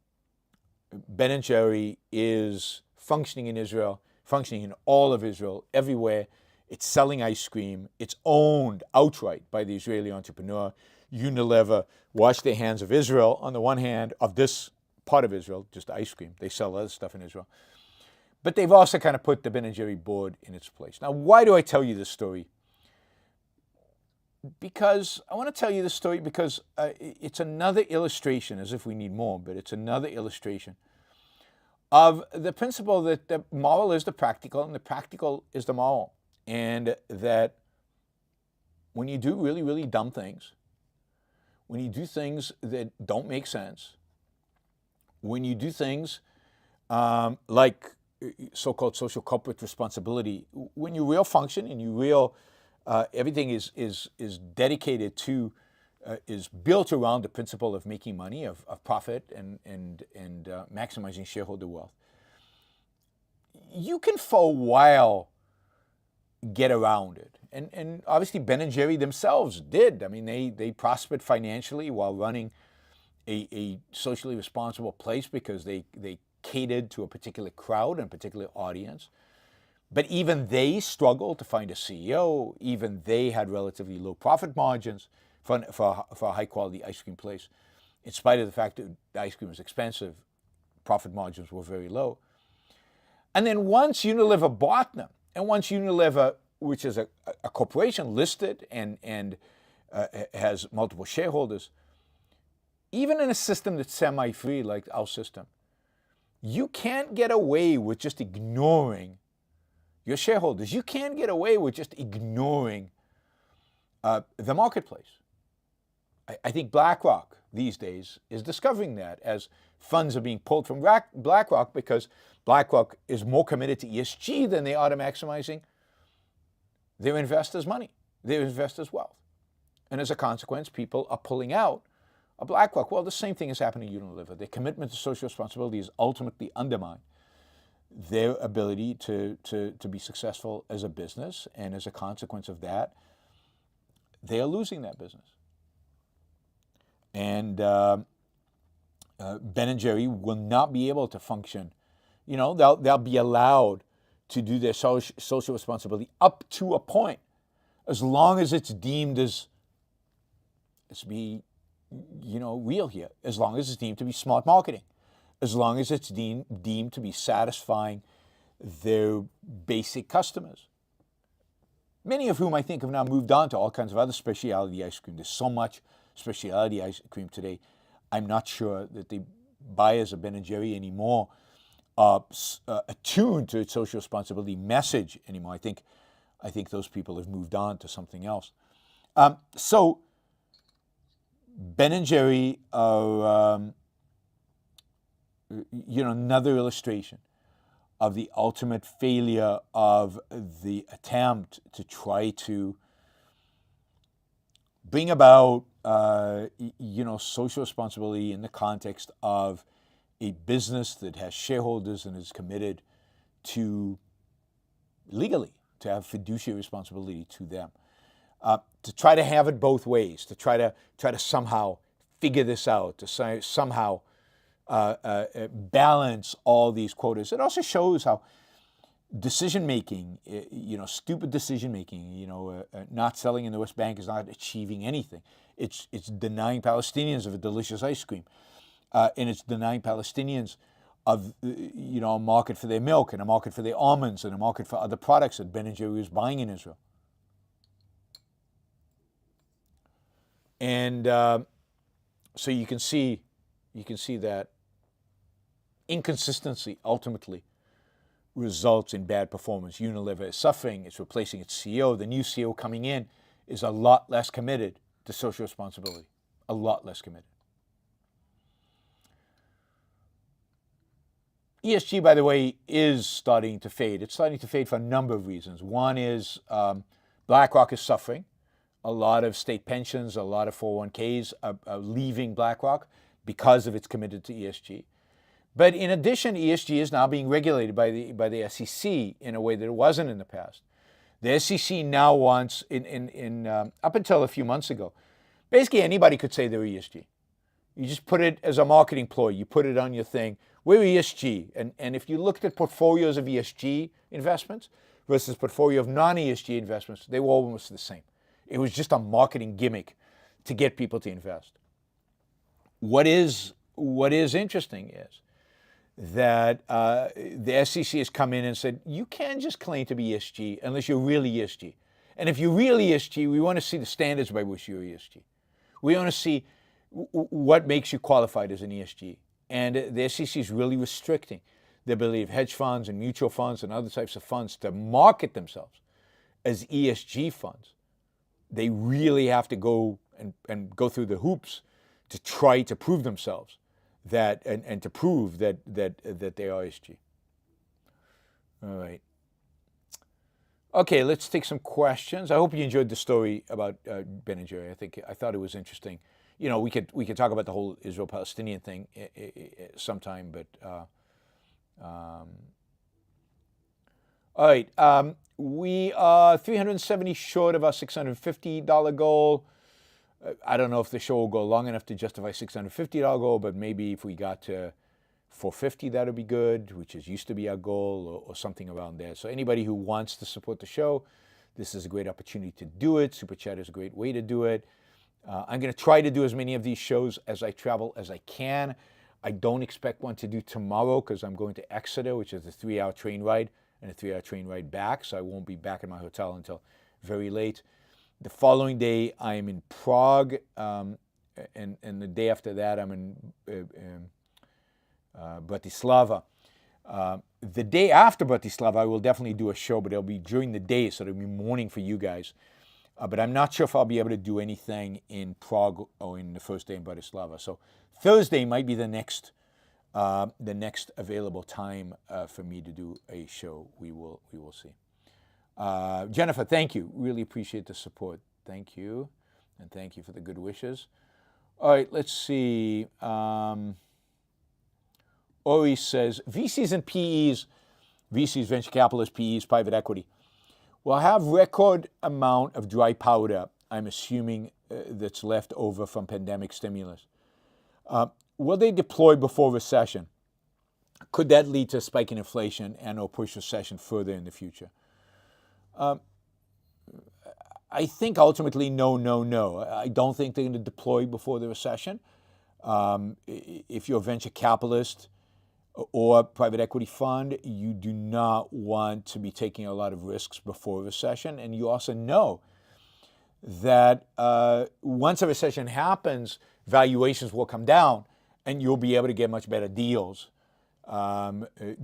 & Jerry is functioning in Israel, functioning in all of Israel, everywhere. It's selling ice cream. It's owned outright by the Israeli entrepreneur. Unilever washed their hands of Israel, on the one hand, of this part of Israel, just ice cream. They sell other stuff in Israel. But they've also kind of put the Ben & Jerry board in its place. Now, why do I tell you this story? Because I want to tell you this story because it's another illustration, as if we need more, but it's another illustration of the principle that the moral is the practical and the practical is the moral. And that when you do really, really dumb things, when you do things that don't make sense, when you do things like so-called social corporate responsibility, when you real function and you real everything is dedicated to, is built around the principle of making money, of profit, and maximizing shareholder wealth, you can for a while get around it. And obviously Ben & Jerry themselves did. I mean, they prospered financially while running a socially responsible place because they catered to a particular crowd and a particular audience. But even they struggled to find a CEO. Even they had relatively low profit margins for a high-quality ice cream place. In spite of the fact that the ice cream was expensive, profit margins were very low. And then once Unilever bought them, and once Unilever, which is a corporation listed and has multiple shareholders, even in a system that's semi-free like our system, you can't get away with just ignoring your shareholders. You can't get away with just ignoring the marketplace. I think BlackRock these days is discovering that as funds are being pulled from BlackRock because BlackRock is more committed to ESG than they are to maximizing their investors' money, their investors' wealth. And as a consequence, people are pulling out of BlackRock. Well, the same thing has happened to Unilever. Their commitment to social responsibility is ultimately undermined their ability to be successful as a business, and as a consequence of that, they are losing that business. And Ben & Jerry will not be able to function. You know, they'll be allowed to do their social responsibility up to a point, as long as it's deemed as, let's be, real here, as long as it's deemed to be smart marketing, as long as it's deemed to be satisfying their basic customers, many of whom I think have now moved on to all kinds of other specialty ice cream. There's so much specialty ice cream today. I'm not sure that the buyers of Ben & Jerry anymore are attuned to its social responsibility message anymore. I think those people have moved on to something else. So Ben & Jerry are, another illustration of the ultimate failure of the attempt to try to bring about, social responsibility in the context of a business that has shareholders and is committed to legally to have fiduciary responsibility to them. To try to have it both ways, to try to somehow figure this out, to somehow balance all these quotas. It also shows how decision-making, stupid decision-making, not selling in the West Bank is not achieving anything. It's denying Palestinians of a delicious ice cream. And it's denying Palestinians of, a market for their milk and a market for their almonds and a market for other products that Ben & Jerry is buying in Israel. And so you can see that inconsistency ultimately results in bad performance. Unilever is suffering. It's replacing its CEO. The new CEO coming in is a lot less committed to social responsibility, a lot less committed. ESG, by the way, is starting to fade. It's starting to fade for a number of reasons. One is BlackRock is suffering. A lot of state pensions, a lot of 401ks are leaving BlackRock because of its commitment to ESG. But in addition, ESG is now being regulated by the SEC in a way that it wasn't in the past. The SEC now wants, up until a few months ago, basically anybody could say they're ESG. You just put it as a marketing ploy. You put it on your thing. We're ESG. And if you looked at portfolios of ESG investments versus portfolio of non-ESG investments, they were almost the same. It was just a marketing gimmick to get people to invest. What is interesting is that the SEC has come in and said, you can't just claim to be ESG unless you're really ESG. And if you're really ESG, we want to see the standards by which you're ESG. We want to see what makes you qualified as an ESG. And the SEC is really restricting the ability of hedge funds and mutual funds and other types of funds to market themselves as ESG funds. They really have to go and go through the hoops to try to prove themselves that and to prove that they are ESG. All right. Okay, let's take some questions. I hope you enjoyed the story about Ben & Jerry. I thought it was interesting. You know, we could talk about the whole Israel-Palestinian thing sometime, but all right. We are 370 short of our $650 goal. I don't know if the show will go long enough to justify $650 goal, but maybe if we got to $450, that would be good, which used to be our goal, or something around there. So anybody who wants to support the show, this is a great opportunity to do it. Super Chat is a great way to do it. I'm going to try to do as many of these shows as I travel as I can. I don't expect one to do tomorrow because I'm going to Exeter, which is a 3-hour train ride and a 3-hour train ride back. So I won't be back in my hotel until very late. The following day, I am in Prague, and the day after that, I'm in Bratislava. The day after Bratislava, I will definitely do a show, but it'll be during the day, so it'll be morning for you guys. But I'm not sure if I'll be able to do anything in Prague or in the first day in Bratislava. So Thursday might be the next available time for me to do a show. We will see. Jennifer, thank you. Really appreciate the support. Thank you. And thank you for the good wishes. All right, let's see. Ori says, VCs and PEs, VCs, venture capitalists, PEs, private equity, will have record amount of dry powder, I'm assuming, that's left over from pandemic stimulus. Will they deploy before recession? Could that lead to a spike in inflation and or push recession further in the future? I think ultimately no. I don't think they're going to deploy before the recession. If you're a venture capitalist or private equity fund, you do not want to be taking a lot of risks before a recession. And you also know that once a recession happens, valuations will come down and you'll be able to get much better deals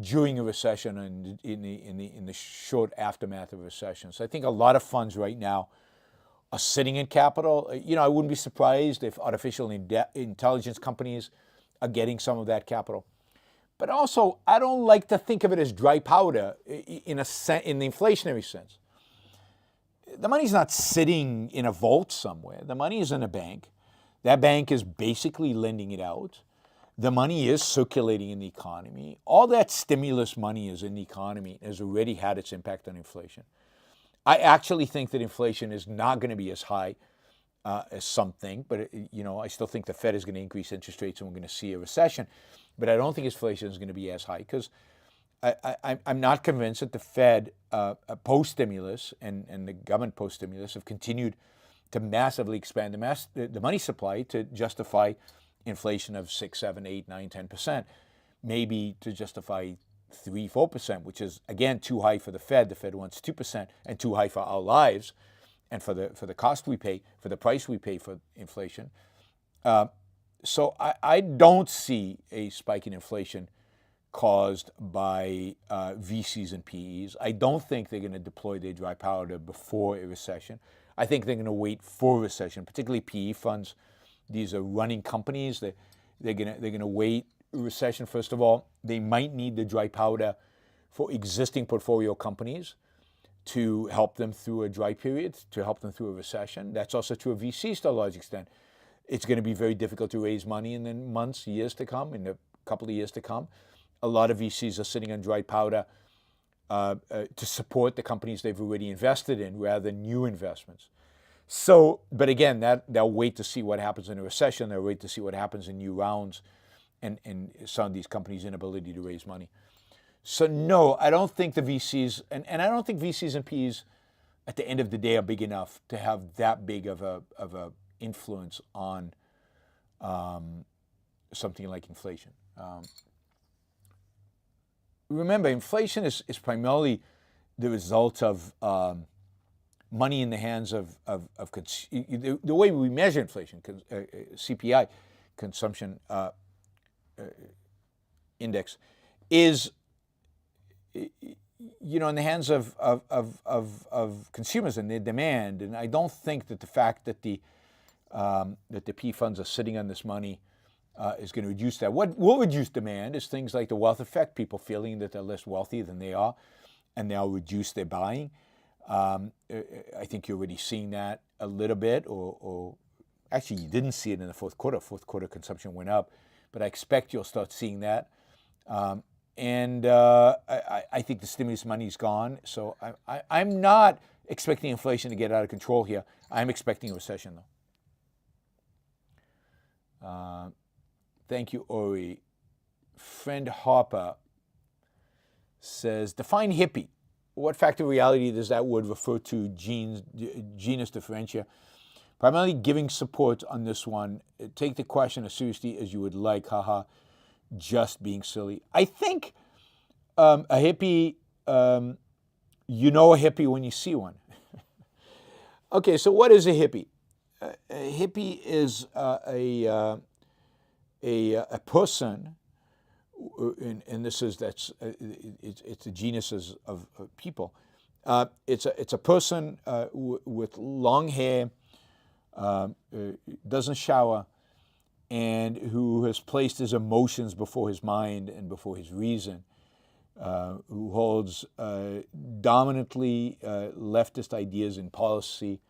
during a recession and in the short aftermath of a recession. So I think a lot of funds right now are sitting in capital. You know, I wouldn't be surprised if artificial intelligence companies are getting some of that capital. But also, I don't like to think of it as dry powder in the inflationary sense. The money's not sitting in a vault somewhere. The money is in a bank. That bank is basically lending it out. The money is circulating in the economy. All that stimulus money is in the economy, has already had its impact on inflation. I actually think that inflation is not going to be as high as some think, but I still think the Fed is going to increase interest rates and we're going to see a recession. But I don't think inflation is going to be as high because I'm not convinced that the Fed post-stimulus and the government post-stimulus have continued to massively expand the money supply to justify inflation of 6, 7, 8, 9, 10%, maybe to justify 3, 4%, which is, again, too high for the Fed. The Fed wants 2% and too high for our lives and for the cost we pay, for the price we pay for inflation. So I don't see a spike in inflation caused by VCs and PEs. I don't think they're going to deploy their dry powder before a recession. I think they're going to wait for a recession, particularly PE funds. These are running companies. They're going to wait a recession, first of all. They might need the dry powder for existing portfolio companies to help them through a dry period, to help them through a recession. That's also true of VCs to a large extent. It's going to be very difficult to raise money in the months, years to come, in a couple of years to come. A lot of VCs are sitting on dry powder to support the companies they've already invested in rather than new investments. So, but again, they'll wait to see what happens in a recession. They'll wait to see what happens in new rounds and some of these companies' inability to raise money. So no, I don't think the VCs, and I don't think VCs and Ps at the end of the day are big enough to have that big of a influence on something like inflation. Remember, inflation is primarily the result of money in the hands of the way we measure inflation, CPI, consumption index, is in the hands of consumers and their demand. And I don't think that the fact that the P funds are sitting on this money is going to reduce that. What will reduce demand is things like the wealth effect, people feeling that they're less wealthy than they are, and they'll reduce their buying. I think you're already seeing that a little bit, or actually you didn't see it in the fourth quarter. Fourth quarter consumption went up, but I expect you'll start seeing that. And I think the stimulus money is gone. So I'm not expecting inflation to get out of control here. I'm expecting a recession, though. Thank you, Ori. Friend Harper says, define hippie. What factor of reality does that word refer to? Genus differentia. Primarily giving support on this one. Take the question as seriously as you would like. Haha. Just being silly. I think a hippie, you know a hippie when you see one. Okay, so what is a hippie? A hippie is a person, and this is it's a genus of people. It's a person with long hair, doesn't shower, and who has placed his emotions before his mind and before his reason, who holds dominantly leftist ideas in policy,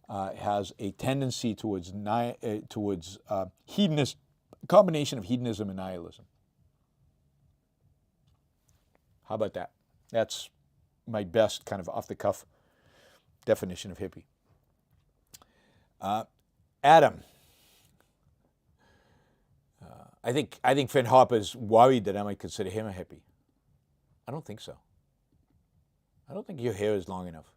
has a tendency towards hedonism, a combination of hedonism and nihilism. How about that? That's my best kind of off-the-cuff definition of hippie. Adam. I think Finn Harper's worried that I might consider him a hippie. I don't think so. I don't think your hair is long enough.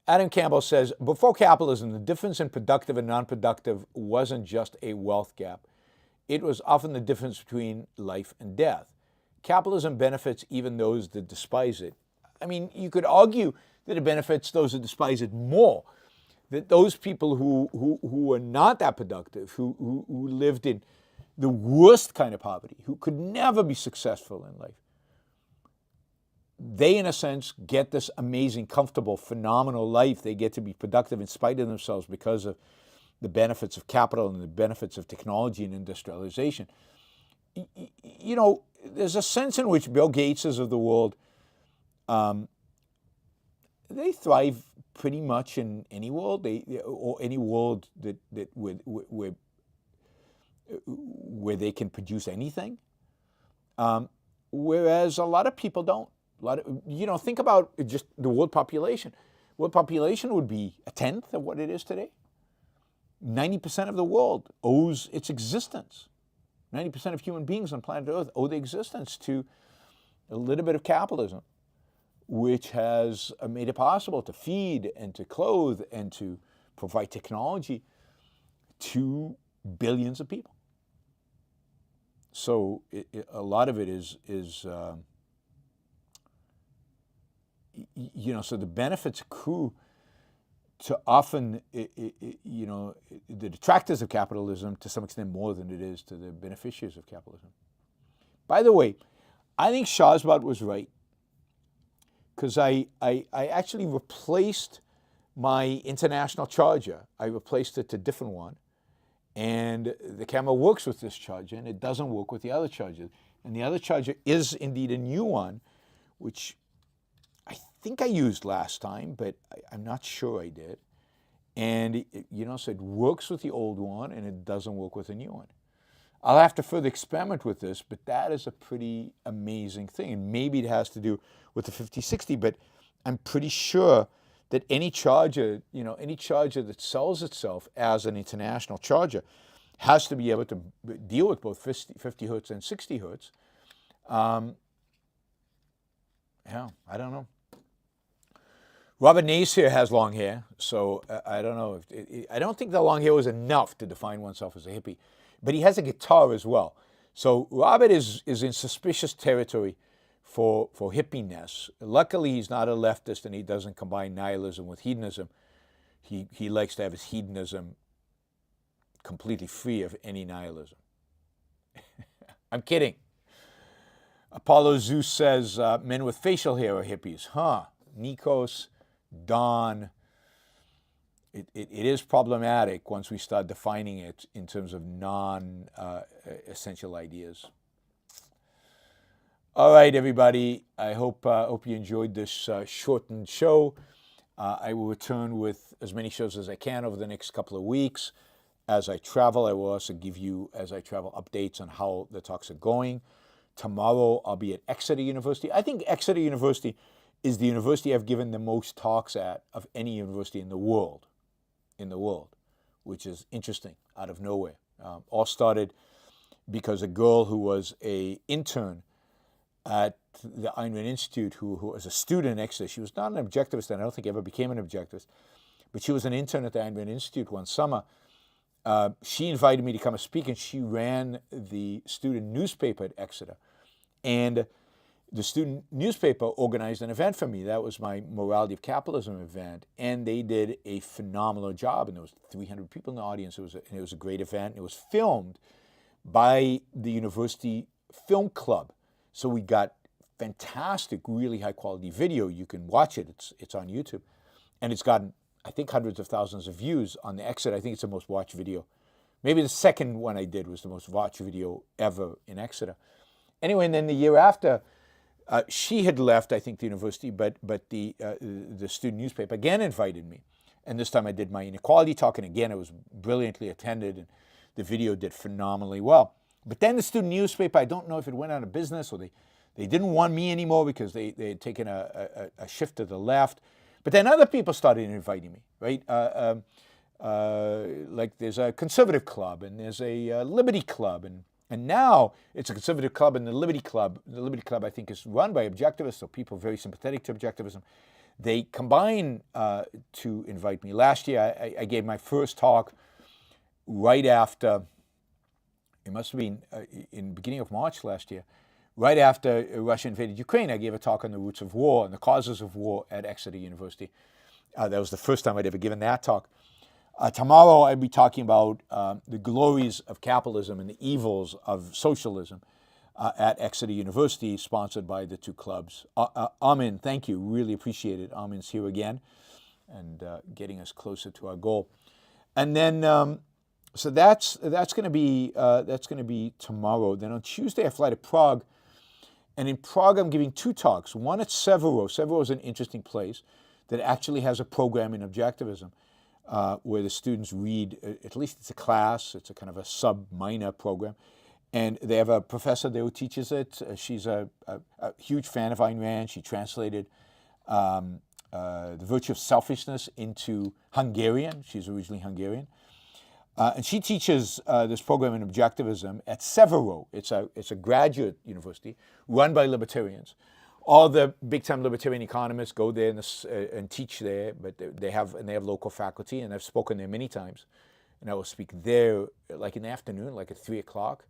Adam Campbell says, before capitalism, the difference in productive and non-productive wasn't just a wealth gap. It was often the difference between life and death. Capitalism benefits even those that despise it. I mean, you could argue that it benefits those that despise it more. That those people who are not that productive, who lived in the worst kind of poverty, who could never be successful in life, they, in a sense, get this amazing, comfortable, phenomenal life. They get to be productive in spite of themselves because of the benefits of capital and the benefits of technology and industrialization. You know, there's a sense in which Bill Gateses of the world, they thrive pretty much in any world, or any world that where they can produce anything, whereas a lot of people don't. Think about just the world population. World population would be a tenth of what it is today. 90% of the world owes its existence. 90% of human beings on planet Earth owe their existence to a little bit of capitalism, which has made it possible to feed and to clothe and to provide technology to billions of people. So a lot of it is so the benefits accrue to often, the detractors of capitalism to some extent more than it is to the beneficiaries of capitalism. By the way, I think Shahbaz was right, because I actually replaced my international charger. I replaced it to a different one. And the camera works with this charger, and it doesn't work with the other charger. And the other charger is indeed a new one, which I think I used last time, but I'm not sure I did. And so it works with the old one and it doesn't work with the new one. I'll have to further experiment with this, but that is a pretty amazing thing. And maybe it has to do with the 5060, but I'm pretty sure that any charger that sells itself as an international charger has to be able to deal with both 50 hertz and 60 hertz. Yeah, I don't know. Robert Nace here has long hair, so I don't know. I don't think the long hair was enough to define oneself as a hippie. But he has a guitar as well. So Robert is in suspicious territory for hippiness. Luckily, he's not a leftist and he doesn't combine nihilism with hedonism. He likes to have his hedonism completely free of any nihilism. I'm kidding. Apollo Zeus says men with facial hair are hippies. Huh. Nikos, Don. It is problematic once we start defining it in terms of non-essential ideas. All right, everybody. I hope you enjoyed this shortened show. I will return with as many shows as I can over the next couple of weeks. As I travel, I will also give you, as I travel, updates on how the talks are going. Tomorrow, I'll be at Exeter University. I think Exeter University is the university I've given the most talks at of any university in the world, which is interesting, out of nowhere. All started because a girl who was an intern at the Ayn Rand Institute, who was a student at Exeter, she was not an objectivist, and I don't think ever became an objectivist, but she was an intern at the Ayn Rand Institute one summer. She invited me to come and speak, and she ran the student newspaper at Exeter. And the student newspaper organized an event for me. That was my Morality of Capitalism event, and they did a phenomenal job. And there was 300 people in the audience. It was a great event. It was filmed by the university film club, so we got fantastic, really high quality video. You can watch it. It's on YouTube, and it's gotten, I think, hundreds of thousands of views on the Exeter. I think it's the most watched video. Maybe the second one I did was the most watched video ever in Exeter. Anyway, and then the year after, she had left, I think, the university, but the student newspaper again invited me. And this time I did my inequality talk, and again, it was brilliantly attended, and the video did phenomenally well. But then the student newspaper, I don't know if it went out of business or they didn't want me anymore because they had taken a shift to the left. But then other people started inviting me, right? Like there's a conservative club, and there's a liberty club, and now it's a conservative club and the Liberty Club. The Liberty Club, I think, is run by objectivists, so people very sympathetic to objectivism. They combine to invite me. Last year, I gave my first talk right after, it must have been in the beginning of March last year, right after Russia invaded Ukraine. I gave a talk on the roots of war and the causes of war at Exeter University. That was the first time I'd ever given that talk. Tomorrow I'll be talking about the glories of capitalism and the evils of socialism at Exeter University, sponsored by the two clubs. Amin, thank you. Really appreciate it. Amin's here again and getting us closer to our goal. And then, so that's going to be tomorrow. Then on Tuesday I fly to Prague, and in Prague I'm giving two talks. One at Severo. Severo is an interesting place that actually has a program in objectivism. Where the students read, at least it's a class, it's a kind of a sub-minor program, and they have a professor there who teaches it. She's a huge fan of Ayn Rand. She translated The Virtue of Selfishness into Hungarian. She's originally Hungarian. And she teaches this program in objectivism at Severo. It's a graduate university run by libertarians. All the big-time libertarian economists go there and teach there, but they have local faculty, and I've spoken there many times. And I will speak there, like in the afternoon, like at 3 o'clock.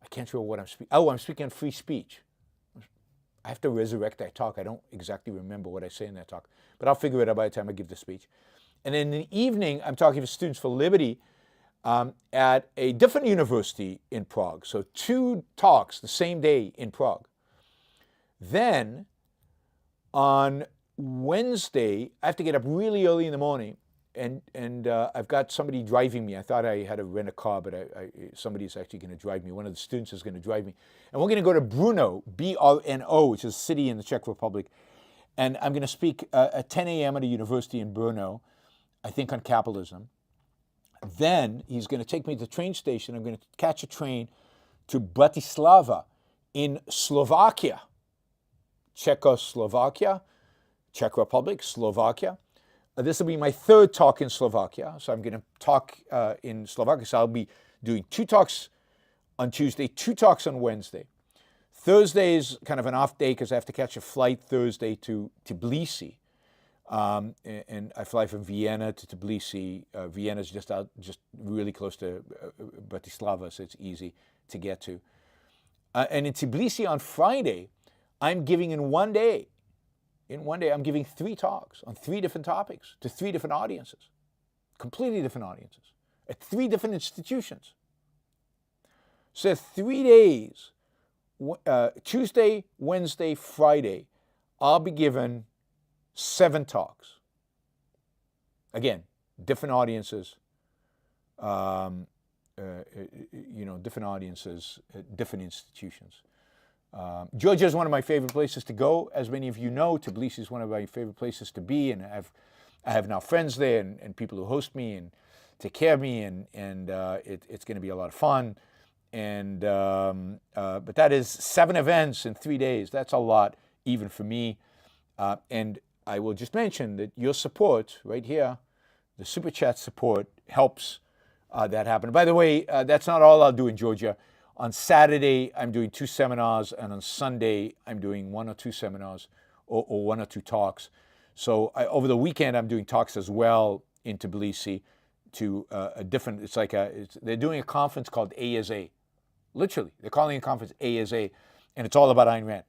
I can't remember what I'm speaking. Oh, I'm speaking on free speech. I have to resurrect that talk. I don't exactly remember what I say in that talk, but I'll figure it out by the time I give the speech. And then in the evening, I'm talking to Students for Liberty at a different university in Prague. So 2 talks the same day in Prague. Then, on Wednesday, I have to get up really early in the morning, and I've got somebody driving me. I thought I had to rent a car, but somebody's actually going to drive me. One of the students is going to drive me. And we're going to go to Brno, B-R-N-O, which is a city in the Czech Republic. And I'm going to speak at 10 a.m. at a university in Brno, I think on capitalism. Then he's going to take me to the train station. I'm going to catch a train to Bratislava in Slovakia, Czechoslovakia, Czech Republic, Slovakia. This will be my third talk in Slovakia. So I'm going to talk in Slovakia. So I'll be doing 2 talks on Tuesday, 2 talks on Wednesday. Thursday is kind of an off day because I have to catch a flight Thursday to Tbilisi. And I fly from Vienna to Tbilisi. Vienna is just really close to Bratislava, so it's easy to get to. And in Tbilisi on Friday, I'm giving in one day, I'm giving 3 talks on 3 different topics to 3 different audiences, completely different audiences, at 3 different institutions. So 3 days, Tuesday, Wednesday, Friday, I'll be given 7 talks. Again, different audiences, different audiences, different institutions. Georgia is one of my favorite places to go. As many of you know, Tbilisi is one of my favorite places to be, and I have now friends there and people who host me and take care of me, and it's going to be a lot of fun. And but that is 7 events in 3 days. That's a lot, even for me. And I will just mention that your support right here, the Super Chat support, helps that happen. By the way, that's not all I'll do in Georgia. On Saturday, I'm doing 2 seminars, and on Sunday, I'm doing 1 or 2 seminars or 1 or 2 talks. So over the weekend, I'm doing talks as well in Tbilisi to a different, they're doing a conference called A is A. Literally, they're calling a conference A is A, and it's all about Ayn Rand.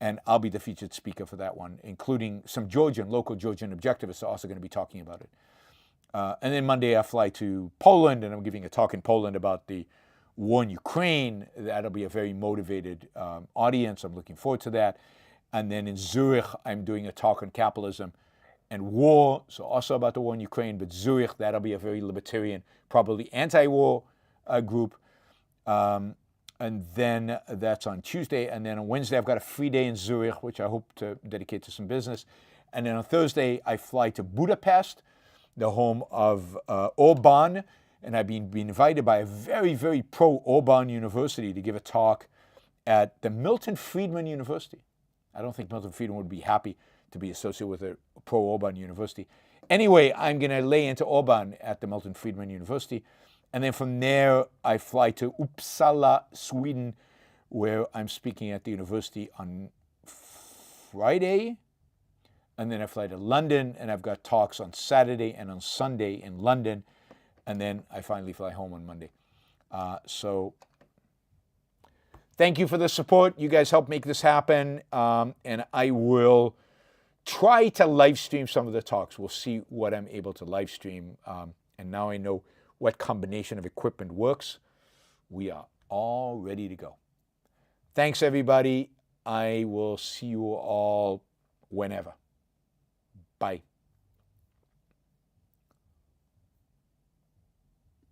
And I'll be the featured speaker for that one, including some local Georgian objectivists are also going to be talking about it. And then Monday I fly to Poland, and I'm giving a talk in Poland about the war in Ukraine. That'll be a very motivated audience. I'm looking forward to that. And then in Zurich, I'm doing a talk on capitalism and war, so also about the war in Ukraine. But Zurich, that'll be a very libertarian, probably anti-war group. And then that's on Tuesday. And then on Wednesday, I've got a free day in Zurich, which I hope to dedicate to some business. And then on Thursday, I fly to Budapest, the home of Orban. And I've been invited by a very, very pro-Orban university to give a talk at the Milton Friedman University. I don't think Milton Friedman would be happy to be associated with a pro-Orban university. Anyway, I'm going to lay into Orban at the Milton Friedman University. And then from there, I fly to Uppsala, Sweden, where I'm speaking at the university on Friday. And then I fly to London, and I've got talks on Saturday and on Sunday in London. And then I finally fly home on Monday. So thank you for the support. You guys help make this happen. And I will try to live stream some of the talks. We'll see what I'm able to live stream. And now I know what combination of equipment works. We are all ready to go. Thanks, everybody. I will see you all whenever. Bye.